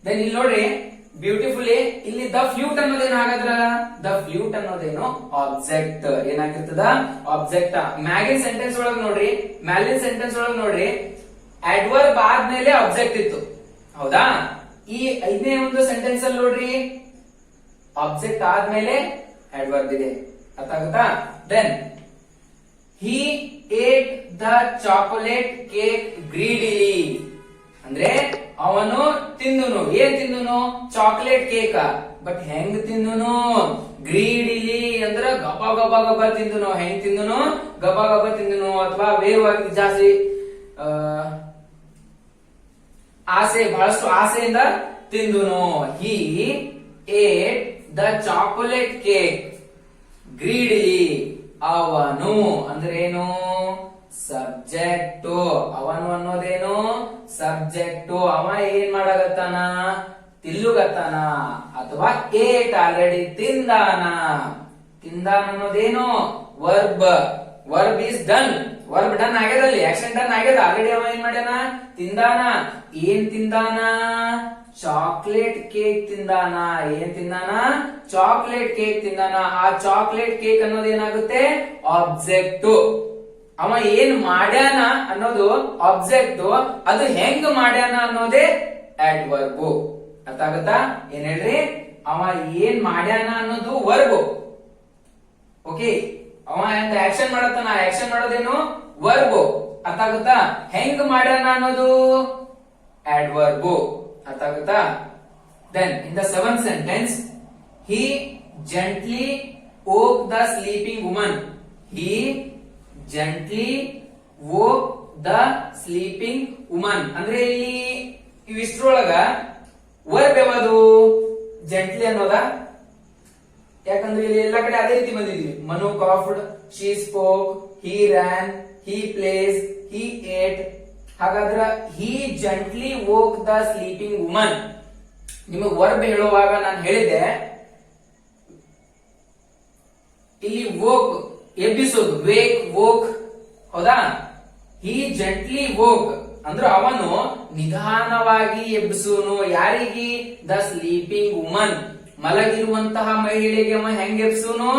ದೆನ್ ಇಲ್ಲಿ ನೋಡ್ರಿ ಬ್ಯೂಟಿಫುಲಿ ಇಲ್ಲಿ ದ ಫ್ಲೂಟ್ ಅನ್ನೋದೇನು ಹಾಗಾದ್ರ ದ ಫ್ಲೂಟ್ ಅನ್ನೋದೇನು ಆಬ್ಜೆಕ್ಟ್ ಏನಾಗಿರ್ತದ ಆಬ್ಜೆಕ್ಟ್. ಮ್ಯಾಗಿನ್ ಸೆಂಟೆನ್ಸ್ ಒಳಗ್ ನೋಡ್ರಿ ಮ್ಯಾಲಿನ್ ಸೆಂಟೆನ್ಸ್ ಒಳಗ್ ನೋಡ್ರಿ ಅಡ್ವರ್ಬ್ ಆದ್ಮೇಲೆ ಆಬ್ಜೆಕ್ಟ್ ಇತ್ತು ಹೌದಾ. ಈ ಐದನೇ ಒಂದು ಸೆಂಟೆನ್ಸ್ ಅಲ್ಲಿ ನೋಡ್ರಿ ಆಬ್ಜೆಕ್ಟ್ ಆದ್ಮೇಲೆ ಅಡ್ವರ್ಬ್ ಇದೆ ಅರ್ಥ ಆಗುತ್ತಾ. Then he ate the chocolate cake greedily ಅಂದ್ರೆ ಅವನು ತಿಂದುನು ಏನ್ ತಿಂದುನು ಚಾಕ್ಲೇಟ್ ಕೇಕ್ ಬಟ್ ಹೆಂಗ್ ತಿಂದುನು ಗ್ರೀಡಿಲಿ ಅಂದ್ರ ಗಬ ಗಬ ಗಬ ತಿಂದುನು. ಹೆಂಗ್ ತಿಂದುನು ಗಬ ಗಬ ತಿಂದುನು ಅಥವಾ ವೇಗವಾಗಿ ಜಾಸ್ತಿ ಆಸೆ ಬಹಳಷ್ಟು ಆಸೆಯಿಂದ ತಿಂದುನು. ಹಿ ಏಟ್ ದ ಚಾಕೊಲೇಟ್ ಕೇಕ್ ಗ್ರೀಡಿಲಿ ಅವನು ಅಂದ್ರೆ ಏನು ಸಬ್ಜೆಕ್ಟ್. ಅವನು ಅನ್ನೋದೇನು ಸಬ್ಜೆಕ್ಟ್. ಅವ ಏನ್ ಮಾಡಾಗತ್ತಾನ ತಿಲ್ಲುಗತ್ತಾನ ಅಥವಾ ಏಟ್ ಆಲ್ರೆಡಿ ತಿಂದಾನ. ತಿಂದಾನ ಅನ್ನೋದೇನು verb. Verb is done. Verb done ಆಗ್ಯದಲ್ಲಿ ಆಕ್ಷನ್ ಡನ್ ಆಗ್ಯದ ಆಲ್ರೆಡಿ. ಅವ ಏನ್ ಮಾಡ್ಯಾನ ತಿಂದಾನ. ಏನ್ ತಿಂದಾನ ಚಾಕ್ಲೇಟ್ ಕೇಕ್ ತಿಂದಾನ. ಏನ್ ತಿಂದಾನ ಚಾಕ್ಲೇಟ್ ಕೇಕ್ ತಿಂದಾನ. ಆ ಚಾಕ್ಲೇಟ್ ಕೇಕ್ ಅನ್ನೋದು ಏನಾಗುತ್ತೆ ಆಬ್ಜೆಕ್ಟ್. ಅವ ಏನ್ ಮಾಡ್ಯಾನ ಅನ್ನೋದು ಆಬ್ಜೆಕ್ಟ್. ಅದು ಹೆಂಗ್ ಮಾಡ್ಯಾನ ಅನ್ನೋದೇ ಅಡ್ವರ್ಬ್. ಅರ್ಥ ಆಗುತ್ತಾ ಏನ್ ಹೇಳ್ರಿ ಅವ ಏನ್ ಮಾಡ್ಯಾನ ಅನ್ನೋದು ವರ್ಬ್. ಓಕೆ ಅವ ಆಕ್ಷನ್ ಮಾಡತ್ತಾನ. ಆಕ್ಷನ್ ಮಾಡೋದೇನು ವರ್ಬ್. ಅರ್ಥ ಆಗುತ್ತಾ. ಹೆಂಗ್ ಮಾಡ್ಯಾನ ಅನ್ನೋದು adverb. ಅರ್ಥ ಆಗುತ್ತಾ. Then in the seventh sentence, he gently woke the sleeping woman. He gently woke the sleeping woman. ಅಂದ್ರೆ ಇಲ್ಲಿ ಇವಿಷ್ಟ್ರೊಳಗ ವರ್ಬ್ ಯಾವುದು ಜೆಂಟ್ಲಿ ಅನ್ನೋದ. ಯಾಕಂದ್ರೆ ಇಲ್ಲಿ ಎಲ್ಲಾ ಕಡೆ ಅದೇ ರೀತಿ ಬಂದಿದ್ವಿ. Manu coughed, she spoke, he ran, he plays, he ate. ಹಾಗಾದ್ರ he gently woke the sleeping woman. ನಿಮಗೆ ವರ್ಬ್ ಹೇಳುವಾಗ ನಾನು ಹೇಳಿದ್ದೆ ಇಲ್ಲಿ ವೋಕ್ ಎಬ್ಬಿಸೋದು ವೇಕ್ ವೋಕ್ ಹೌದಾ. ಹಿ ಜೆಂಟ್ಲಿ ವೋಕ್ ಅಂದ್ರೆ ಅವನು ನಿಧಾನವಾಗಿ ಎಬ್ಬಿಸುವನು. ಯಾರಿಗೆ ದ ಸ್ಲೀಪಿಂಗ್ ವುಮನ್ ಮಲಗಿರುವಂತಹ ಮಹಿಳೆಗೆ ಅವ ಹೆಂಗ್ ಎಬ್ಬಿಸುವನು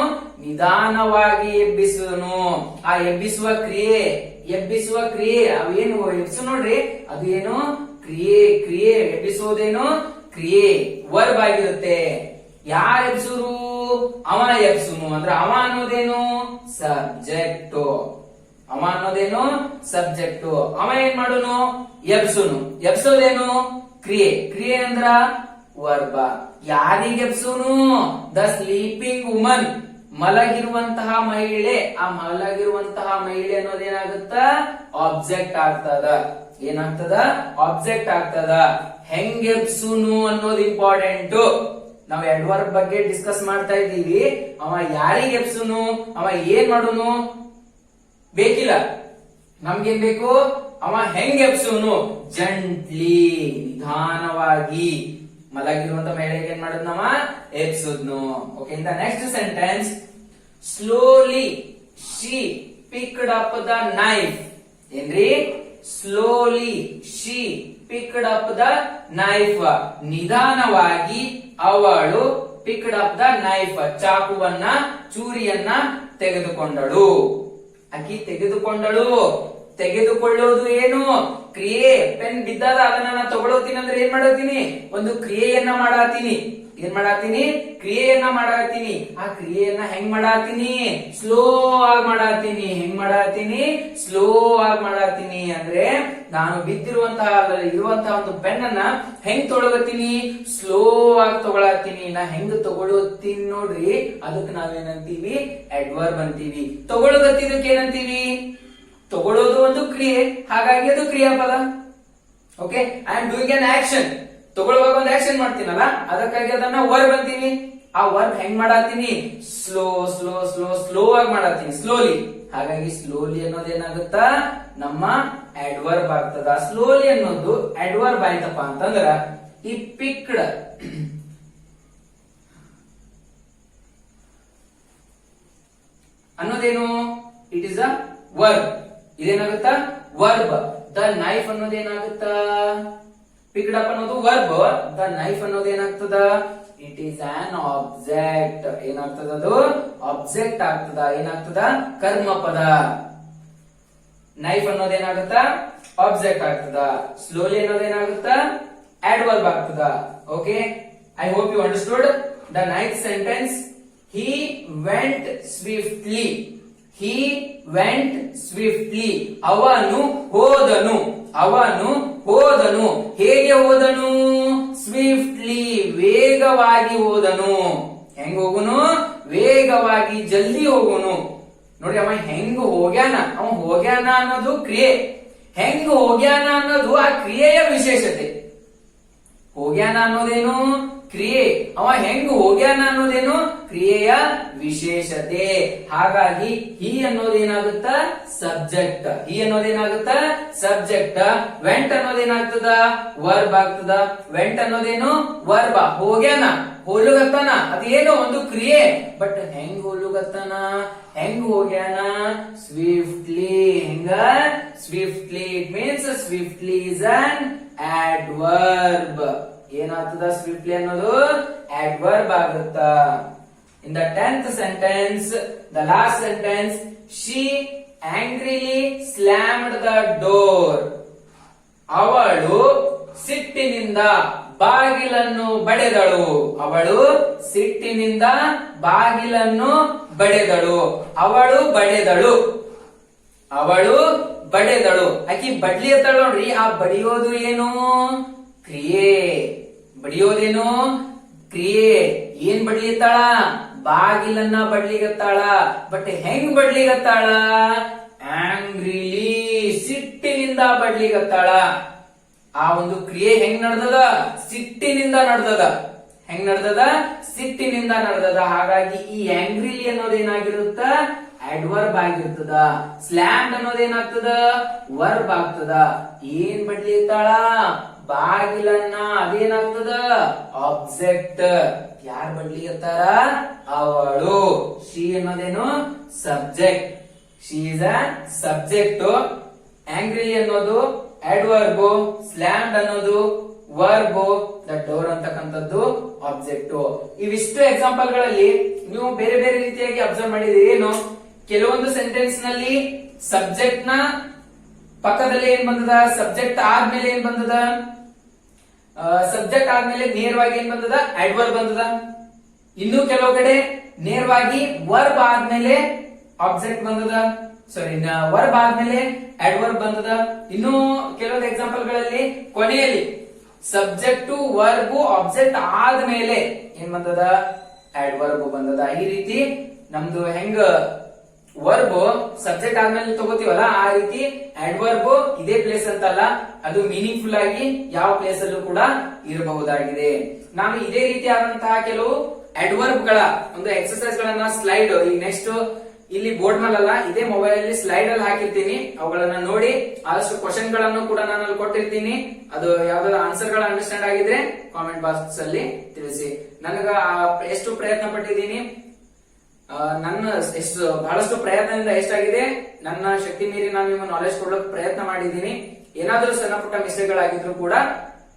ನಿಧಾನವಾಗಿ ಎಬ್ಬಿಸುವನು. ಆ ಎಬ್ಬಿಸುವ ಕ್ರಿಯೆ ಅವೇನು ಎಬ್ಸು ನೋಡ್ರಿ ಅದು ಏನು ಕ್ರಿಯೆ ಎಬ್ಬಿಸೋದೇನು ಕ್ರಿಯೆ ವರ್ಬ್ ಆಗಿರುತ್ತೆ. ಯಾರು ಎಬ್ಸುರು ಅವ ಎಬ್ಸುನು ಅಂದ್ರೆ ಅವ ಅನ್ನೋದೇನು ಸಬ್ಜೆಕ್ಟ್. ಅವ ಅನ್ನೋದೇನು ಸಬ್ಜೆಕ್ಟ್. ಅವ ಏನ್ ಮಾಡುನು ಎಬ್ಸುನು. ಎಬ್ಸೋದೇನು ಕ್ರಿಯೆ ಅಂದ್ರ ವರ್ಬ. ಯಾರಿಗೆ ಎಬ್ಸುನು ದ ಸ್ಲೀಪಿಂಗ್ ವುಮನ್ ಮಲಗಿರುವಂತಹ ಮಹಿಳೆ. ಆ ಮಲಗಿರುವಂತಹ ಮಹಿಳೆ ಅನ್ನೋದೇನಾಗುತ್ತ ಆಬ್ಜೆಕ್ಟ್ ಆಗ್ತದ. ಏನಾಗ್ತದ ಆಬ್ಜೆಕ್ಟ್ ಆಗ್ತದ. ಹೆಂಗ್ ಎಬ್ಸುನು ಅನ್ನೋದು ಇಂಪಾರ್ಟೆಂಟ್. ನಾವು ಅಡ್ವರ್ಬ್ ಬಗ್ಗೆ ಡಿಸ್ಕಸ್ ಮಾಡ್ತಾ ಇದ್ದೀವಿ. ಅವ ಯಾರಿಗೆ ಎಬ್ಸುನು ಅವ ಏನ್ ಮಾಡುನು ಬೇಕಿಲ್ಲ. ನಮ್ಗೇನ್ ಬೇಕು ಅವ ಹೆಂಗ್ ಎಬ್ಸುನು ಜೆಂಟ್ಲಿ ನಿಧಾನವಾಗಿ ಮಲಗಿರುವಂತ ಮಹಿಳೆಗೆ ಏನ್ ಮಾಡಿದ್ನವ ಎಬ್ಸುದ್ನು. Okay in the next sentence slowly she picked up the knife. ಏನ್ರಿ slowly she picked up the knife. ನಿಧಾನವಾಗಿ ಅವಳು ಪಿಕ್ಡ್ ಅಪ್ ದ ನೈಫ್ ಚಾಕುವನ್ನ ಚೂರಿಯನ್ನ ತೆಗೆದುಕೊಂಡಳು. ಆಕಿ ತೆಗೆದುಕೊಳ್ಳೋದು ಏನು ಕ್ರಿಯೆ. ಪೆನ್ ಬಿದ್ದದ ಅದನ್ನ ನಾನು ತಗೊಳೋತೀನಿ ಅಂದ್ರೆ ಏನ್ ಮಾಡತ್ತೀನಿ ಒಂದು ಕ್ರಿಯೆಯನ್ನ ಮಾಡಾತೀನಿ. ಏನ್ ಮಾಡಾತೀನಿ ಕ್ರಿಯೆಯನ್ನ ಮಾಡಾತೀನಿ. ಆ ಕ್ರಿಯೆಯನ್ನ ಹೆಂಗ್ ಮಾಡಾತೀನಿ ಸ್ಲೋ ಆಗಿ ಮಾಡಾತೀನಿ. ಹೆಂಗ್ ಮಾಡಾತೀನಿ ಸ್ಲೋ ಆಗಿ ಮಾಡಾತೀನಿ ಅಂದ್ರೆ ನಾನು ಬಿದ್ದಿರುವಂತಹ ಇರುವಂತಹ ಒಂದು ಪೆನ್ ಅನ್ನ ಹೆಂಗ್ ತೊಗೊಳಗತ್ತೀನಿ ಸ್ಲೋ ಆಗಿ ತಗೊಳತ್ತೀನಿ. ನಾ ಹೆಂಗ್ ತಗೊಳತ್ತೀನಿ ನೋಡ್ರಿ ಅದಕ್ಕೆ ನಾವೇನಂತೀವಿ ಅಡ್ವರ್ಬ್ ಅಂತೀವಿ. ತಗೊಳಗತ್ತಿದಕ್ಕೆ ಏನಂತೀವಿ ತಗೊಳ್ಳೋದು ಒಂದು ಕ್ರಿಯೆ ಹಾಗಾಗಿ ಅದು ಕ್ರಿಯಾಪದ. Okay I am doing an action. ತಗೊಳ್ಳುವಾಗ ಒಂದು ಆಕ್ಷನ್ ಮಾಡ್ತೀನಲ್ಲ ಅದಕ್ಕಾಗಿ ಅದನ್ನ ವರ್ಬ್ ಅಂತೀವಿ. ಆ ವರ್ಬ್ ಹೆಂಗ್ ಮಾಡಾತೀನಿ ಸ್ಲೋ ಸ್ಲೋ ಸ್ಲೋ ಸ್ಲೋ ಆಗಿ ಮಾಡಾತೀನಿ ಸ್ಲೋಲಿ. ಹಾಗಾಗಿ ಸ್ಲೋಲಿ ಅನ್ನೋದು ಏನಾಗುತ್ತಾ ನಮ್ಮ ಅಡ್ವರ್ಬ್ ಆಗ್ತದ. ಸ್ಲೋಲಿ ಅನ್ನೋದು ಅಡ್ವರ್ಬ್ ಆಯ್ತಪ್ಪ ಅಂತಂದ್ರ ಈ ಪಿಕ್ಡ್ ಅನ್ನೋದೇನು ಇಟ್ ಇಸ್ ಅ ವರ್ಬ್. ಇದೇನಾಗುತ್ತಾ ವರ್ಬ್. ದ ನೈಫ್ ಅನ್ನೋದೇನಾಗುತ್ತಾ ಪಿಕ್ಡ್ ಅಪ್ ಅನ್ನೋದು ವರ್ಬ್, ದ ನೈಫ್ ಅನ್ನೋದು ಏನಾಗ್ತದ, ಇಟ್ ಈಸ್ ಆನ್ ಆಬ್ಜೆಕ್ಟ್. ಏನಾಗ್ತದ ಅದು, ಆಬ್ಜೆಕ್ಟ್ ಆಗ್ತದ. ಏನಾಗ್ತದ, ಕರ್ಮಪದ. ನೈಫ್ ಅನ್ನೋದೇನಾಗುತ್ತ, ಆಬ್ಜೆಕ್ಟ್ ಆಗ್ತದ. ಸ್ಲೋಲಿ ಅನ್ನೋದೇನಾಗುತ್ತ, adverb ಆಗ್ತದ. Okay, I hope you understood the ninth sentence. He went swiftly. He went swiftly. ಅವನು ಹೋದನು. ಅವನು ಹೋದನು. ಹೇಗೆ ಹೋದನು, ಸ್ವಿಫ್ಟ್ಲಿ, ವೇಗವಾಗಿ ಹೋದನು. ಹೆಂಗ್ ಹೋಗುನು, ವೇಗವಾಗಿ, ಜಲ್ದಿ ಹೋಗುನು. ನೋಡಿ, ಅವ ಹೆಂಗ್ ಹೋಗ್ಯಾನ, ಅವ ಹೋಗ್ಯಾನ ಅನ್ನೋದು ಕ್ರಿಯೆ, ಹೆಂಗ್ ಹೋಗ್ಯಾನ ಅನ್ನೋದು ಆ ಕ್ರಿಯೆಯ ವಿಶೇಷತೆ. ಹೋಗ್ಯಾನ ಅನ್ನೋದೇನು, ಕ್ರಿಯೆ. ಅವ ಹೆಂಗ್ ಹೋಗ್ಯಾನ ಅನ್ನೋದೇನು, ಕ್ರಿಯೆಯ ವಿಶೇಷತೆ. ಹಾಗಾಗಿ ಹಿ ಅನ್ನೋದೇನಾಗುತ್ತ, ಸಬ್ಜೆಕ್ಟ್. ಹಿ ಅನ್ನೋದೇನಾಗುತ್ತ, ಸಬ್ಜೆಕ್ಟ್. ವೆಂಟ್ ಅನ್ನೋದೇನಾಗ್ತದ, ವರ್ಬ್ ಆಗ್ತದ. ವೆಂಟ್ ಅನ್ನೋದೇನು, ವರ್ಬ. ಹೋಗ್ಯಾನ, ಹೋಲುಗತ್ತಾನ, ಅದೇನೋ ಒಂದು ಕ್ರಿಯೆ. ಬಟ್ ಹೆಂಗ್ ಹೋಲುಗತ್ತಾನ, ಹೆಂಗ್ ಹೋಗ್ಯಾನ, ಸ್ವಿಫ್ಟ್ಲಿ. ಹೆಂಗ, swiftly. It means swiftly is an adverb. ಏನಾಗ್ತದ, ಸ್ವಿಫ್ಟ್ಲಿ ಅನ್ನೋದು adverb ಆಗುತ್ತ. In the 10th sentence, the last sentence, she angrily slammed the door. ಅವಳು ಸಿಟ್ಟಿನಿಂದ ಬಾಗಿಲನ್ನು ಬಡೆದಳು. ಅವಳು ಸಿಟ್ಟಿನಿಂದ ಬಾಗಿಲನ್ನು ಬಡೆದಳು. ಅವಳು ಬಡೆದಳು. ಅವಳು ಬಡೆದಳು. ಆಕಿ ಬಡ್ಲಿ ಎತ್ತಳ ನೋಡ್ರಿ. ಆ ಬಡಿಯೋದು ಏನು, ಕ್ರಿಯೆ. ಬಡಿಯೋದೇನು, ಕ್ರಿಯೆ. ಏನ್ ಬಡ್ಲಿಗತ್ತಾಳ, ಬಾಗಿಲನ್ನ ಬಡ್ಲಿಗತ್ತಾಳ. ಬಟ್ ಹೆಂಗ್ ಬಡ್ಲಿಗತ್ತಾಳ, ಆಂಗ್ರಿಲಿ, ಸಿಟ್ಟಿನಿಂದ ಬಡ್ಲಿಗತ್ತಾಳ. ಆ ಒಂದು ಕ್ರಿಯೆ ಹೆಂಗ್ ನಡೆದದ, ಸಿಟ್ಟಿನಿಂದ ನಡೆದದ. ಹೆಂಗ್ ನಡೆದದ, ಸಿಟ್ಟಿನಿಂದ ನಡೆದದ. ಹಾಗಾಗಿ ಈ ಆಂಗ್ರಿಲಿ ಅನ್ನೋದೇನಾಗಿರುತ್ತ, adverb ಆಗಿರ್ತದ. ಸ್ಲ್ಯಾಮ್ಡ್ ಅನ್ನೋದೇನಾಗ್ತದ, ವರ್ಬ್ ಆಗ್ತದ. ಏನ್ ಬಡ್ಲಿತಾಳ, ಬಾಗಿಲನ್ನ, ಅದೇನಾಗ್ತದ, ಆಬ್ಜೆಕ್ಟ್. ಯಾರ್ ಬಡ್ಲಿಗತ್ತಾರ, ಅವಳು. ಶಿ ಅನ್ನೋದೇನು, subject. She is a subject. Angrily ಅನ್ನೋದು adverb. ಸ್ಲ್ಯಾಮ್ಡ್ ಅನ್ನೋದು ವರ್ಬ್. ದ ಡೋರ್ ಅಂತಕ್ಕಂಥದ್ದು ಆಬ್ಜೆಕ್ಟ್. ಇವಿಷ್ಟು ಎಕ್ಸಾಂಪಲ್ ಗಳಲ್ಲಿ ನೀವು ಬೇರೆ ಬೇರೆ ರೀತಿಯಾಗಿ ಅಬ್ಸರ್ವ್ ಮಾಡಿದಿರಿ. ಏನು, ಕೆಲವೊಂದು ಸೆಂಟೆನ್ಸ್ ನಲ್ಲಿ ಸಬ್ಜೆಕ್ಟ್ ನ ಪಕ್ಕದಲ್ಲಿ ಏನ್ ಬಂದದ, ಸಬ್ಜೆಕ್ಟ್ ಆದ್ಮೇಲೆ ಏನ್ ಬಂದದ, ಸಬ್ಜೆಕ್ಟ್ ಆದ್ಮೇಲೆ ನೇರವಾಗಿ ಏನ್ ಬಂದದ, adverb ಬಂದದ. ಇನ್ನು ಕೆಲವು ಕಡೆ ನೇರವಾಗಿ ವರ್ಬ್ ಆದ್ಮೇಲೆ ಆಬ್ಜೆಕ್ಟ್ ಬಂದದ. ಸಾರಿ, ವರ್ಬ್ ಆದ್ಮೇಲೆ adverb ಬಂದದ. ಇನ್ನು ಕೆಲವೊಂದು ಎಕ್ಸಾಂಪಲ್ ಗಳಲ್ಲಿ ಕೊನೆಯಲ್ಲಿ ಸಬ್ಜೆಕ್ಟ್ ವರ್ಬ್ ಆಬ್ಜೆಕ್ಟ್ ಆದ್ಮೇಲೆ ಏನ್ ಬಂದದ, adverb ಬಂದದ. ಈ ರೀತಿ ನಮ್ದು ಹೆಂಗ ವರ್ಬ್ ಸಬ್ಜೆಕ್ಟ್ ಆದ್ಮೇಲೆ ತಗೋತೀವಲ್ಲ, ಆ ರೀತಿ adverb ಇದೇ ಪ್ಲೇಸ್ ಅಂತಲ್ಲ, ಅದು ಮೀನಿಂಗ್ಫುಲ್ ಆಗಿ ಯಾವ ಪ್ಲೇಸ್ ಅಲ್ಲೂ ಕೂಡ ಇರಬಹುದಾಗಿದೆ. ನಾನು ಇದೇ ರೀತಿಯಾದಂತಹ ಕೆಲವು adverb ಗಳ ಒಂದು ಎಕ್ಸರ್ಸೈಸ್ ಗಳನ್ನ ಸ್ಲೈಡ್ ಈಗ ನೆಕ್ಸ್ಟ್ ಇಲ್ಲಿ ಬೋರ್ಡ್ ಮೇಲಲ್ಲ, ಇದೇ ಮೊಬೈಲ್ ಅಲ್ಲಿ ಸ್ಲೈಡ್ ಅಲ್ಲಿ ಹಾಕಿರ್ತೀನಿ. ಅವುಗಳನ್ನ ನೋಡಿ ಆದಷ್ಟು ಕ್ವಶನ್ ಗಳನ್ನು ಕೂಡ ನಾನು ಅಲ್ಲಿ ಕೊಟ್ಟಿರ್ತೀನಿ. ಅದು ಯಾವ್ದಾದ್ರು ಆನ್ಸರ್ ಗಳ ಅಂಡರ್ಸ್ಟ್ಯಾಂಡ್ ಆಗಿದ್ರೆ ಕಾಮೆಂಟ್ ಬಾಕ್ಸ್ ಅಲ್ಲಿ ತಿಳಿಸಿ. ನನಗ ಎಷ್ಟು ಪ್ರಯತ್ನ ಪಟ್ಟಿದ್ದೀನಿ, ನನ್ನ ಎಷ್ಟು ಬಹಳಷ್ಟು ಪ್ರಯತ್ನದಿಂದ ಎಷ್ಟಾಗಿದೆ, ನನ್ನ ಶಕ್ತಿ ಮೀರಿ ನಾನು ನಿಮ್ಮ ನಾಲೆಜ್ ಕೊಡೋಕೆ ಪ್ರಯತ್ನ ಮಾಡಿದ್ದೀನಿ. ಏನಾದರೂ ಸಣ್ಣ ಪುಟ್ಟ ಮಿಸ್ಟೇಕ್ ಗಳಾಗಿದ್ರು ಕೂಡ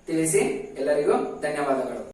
ತಿಳಿಸಿ. ಎಲ್ಲರಿಗೂ ಧನ್ಯವಾದಗಳು.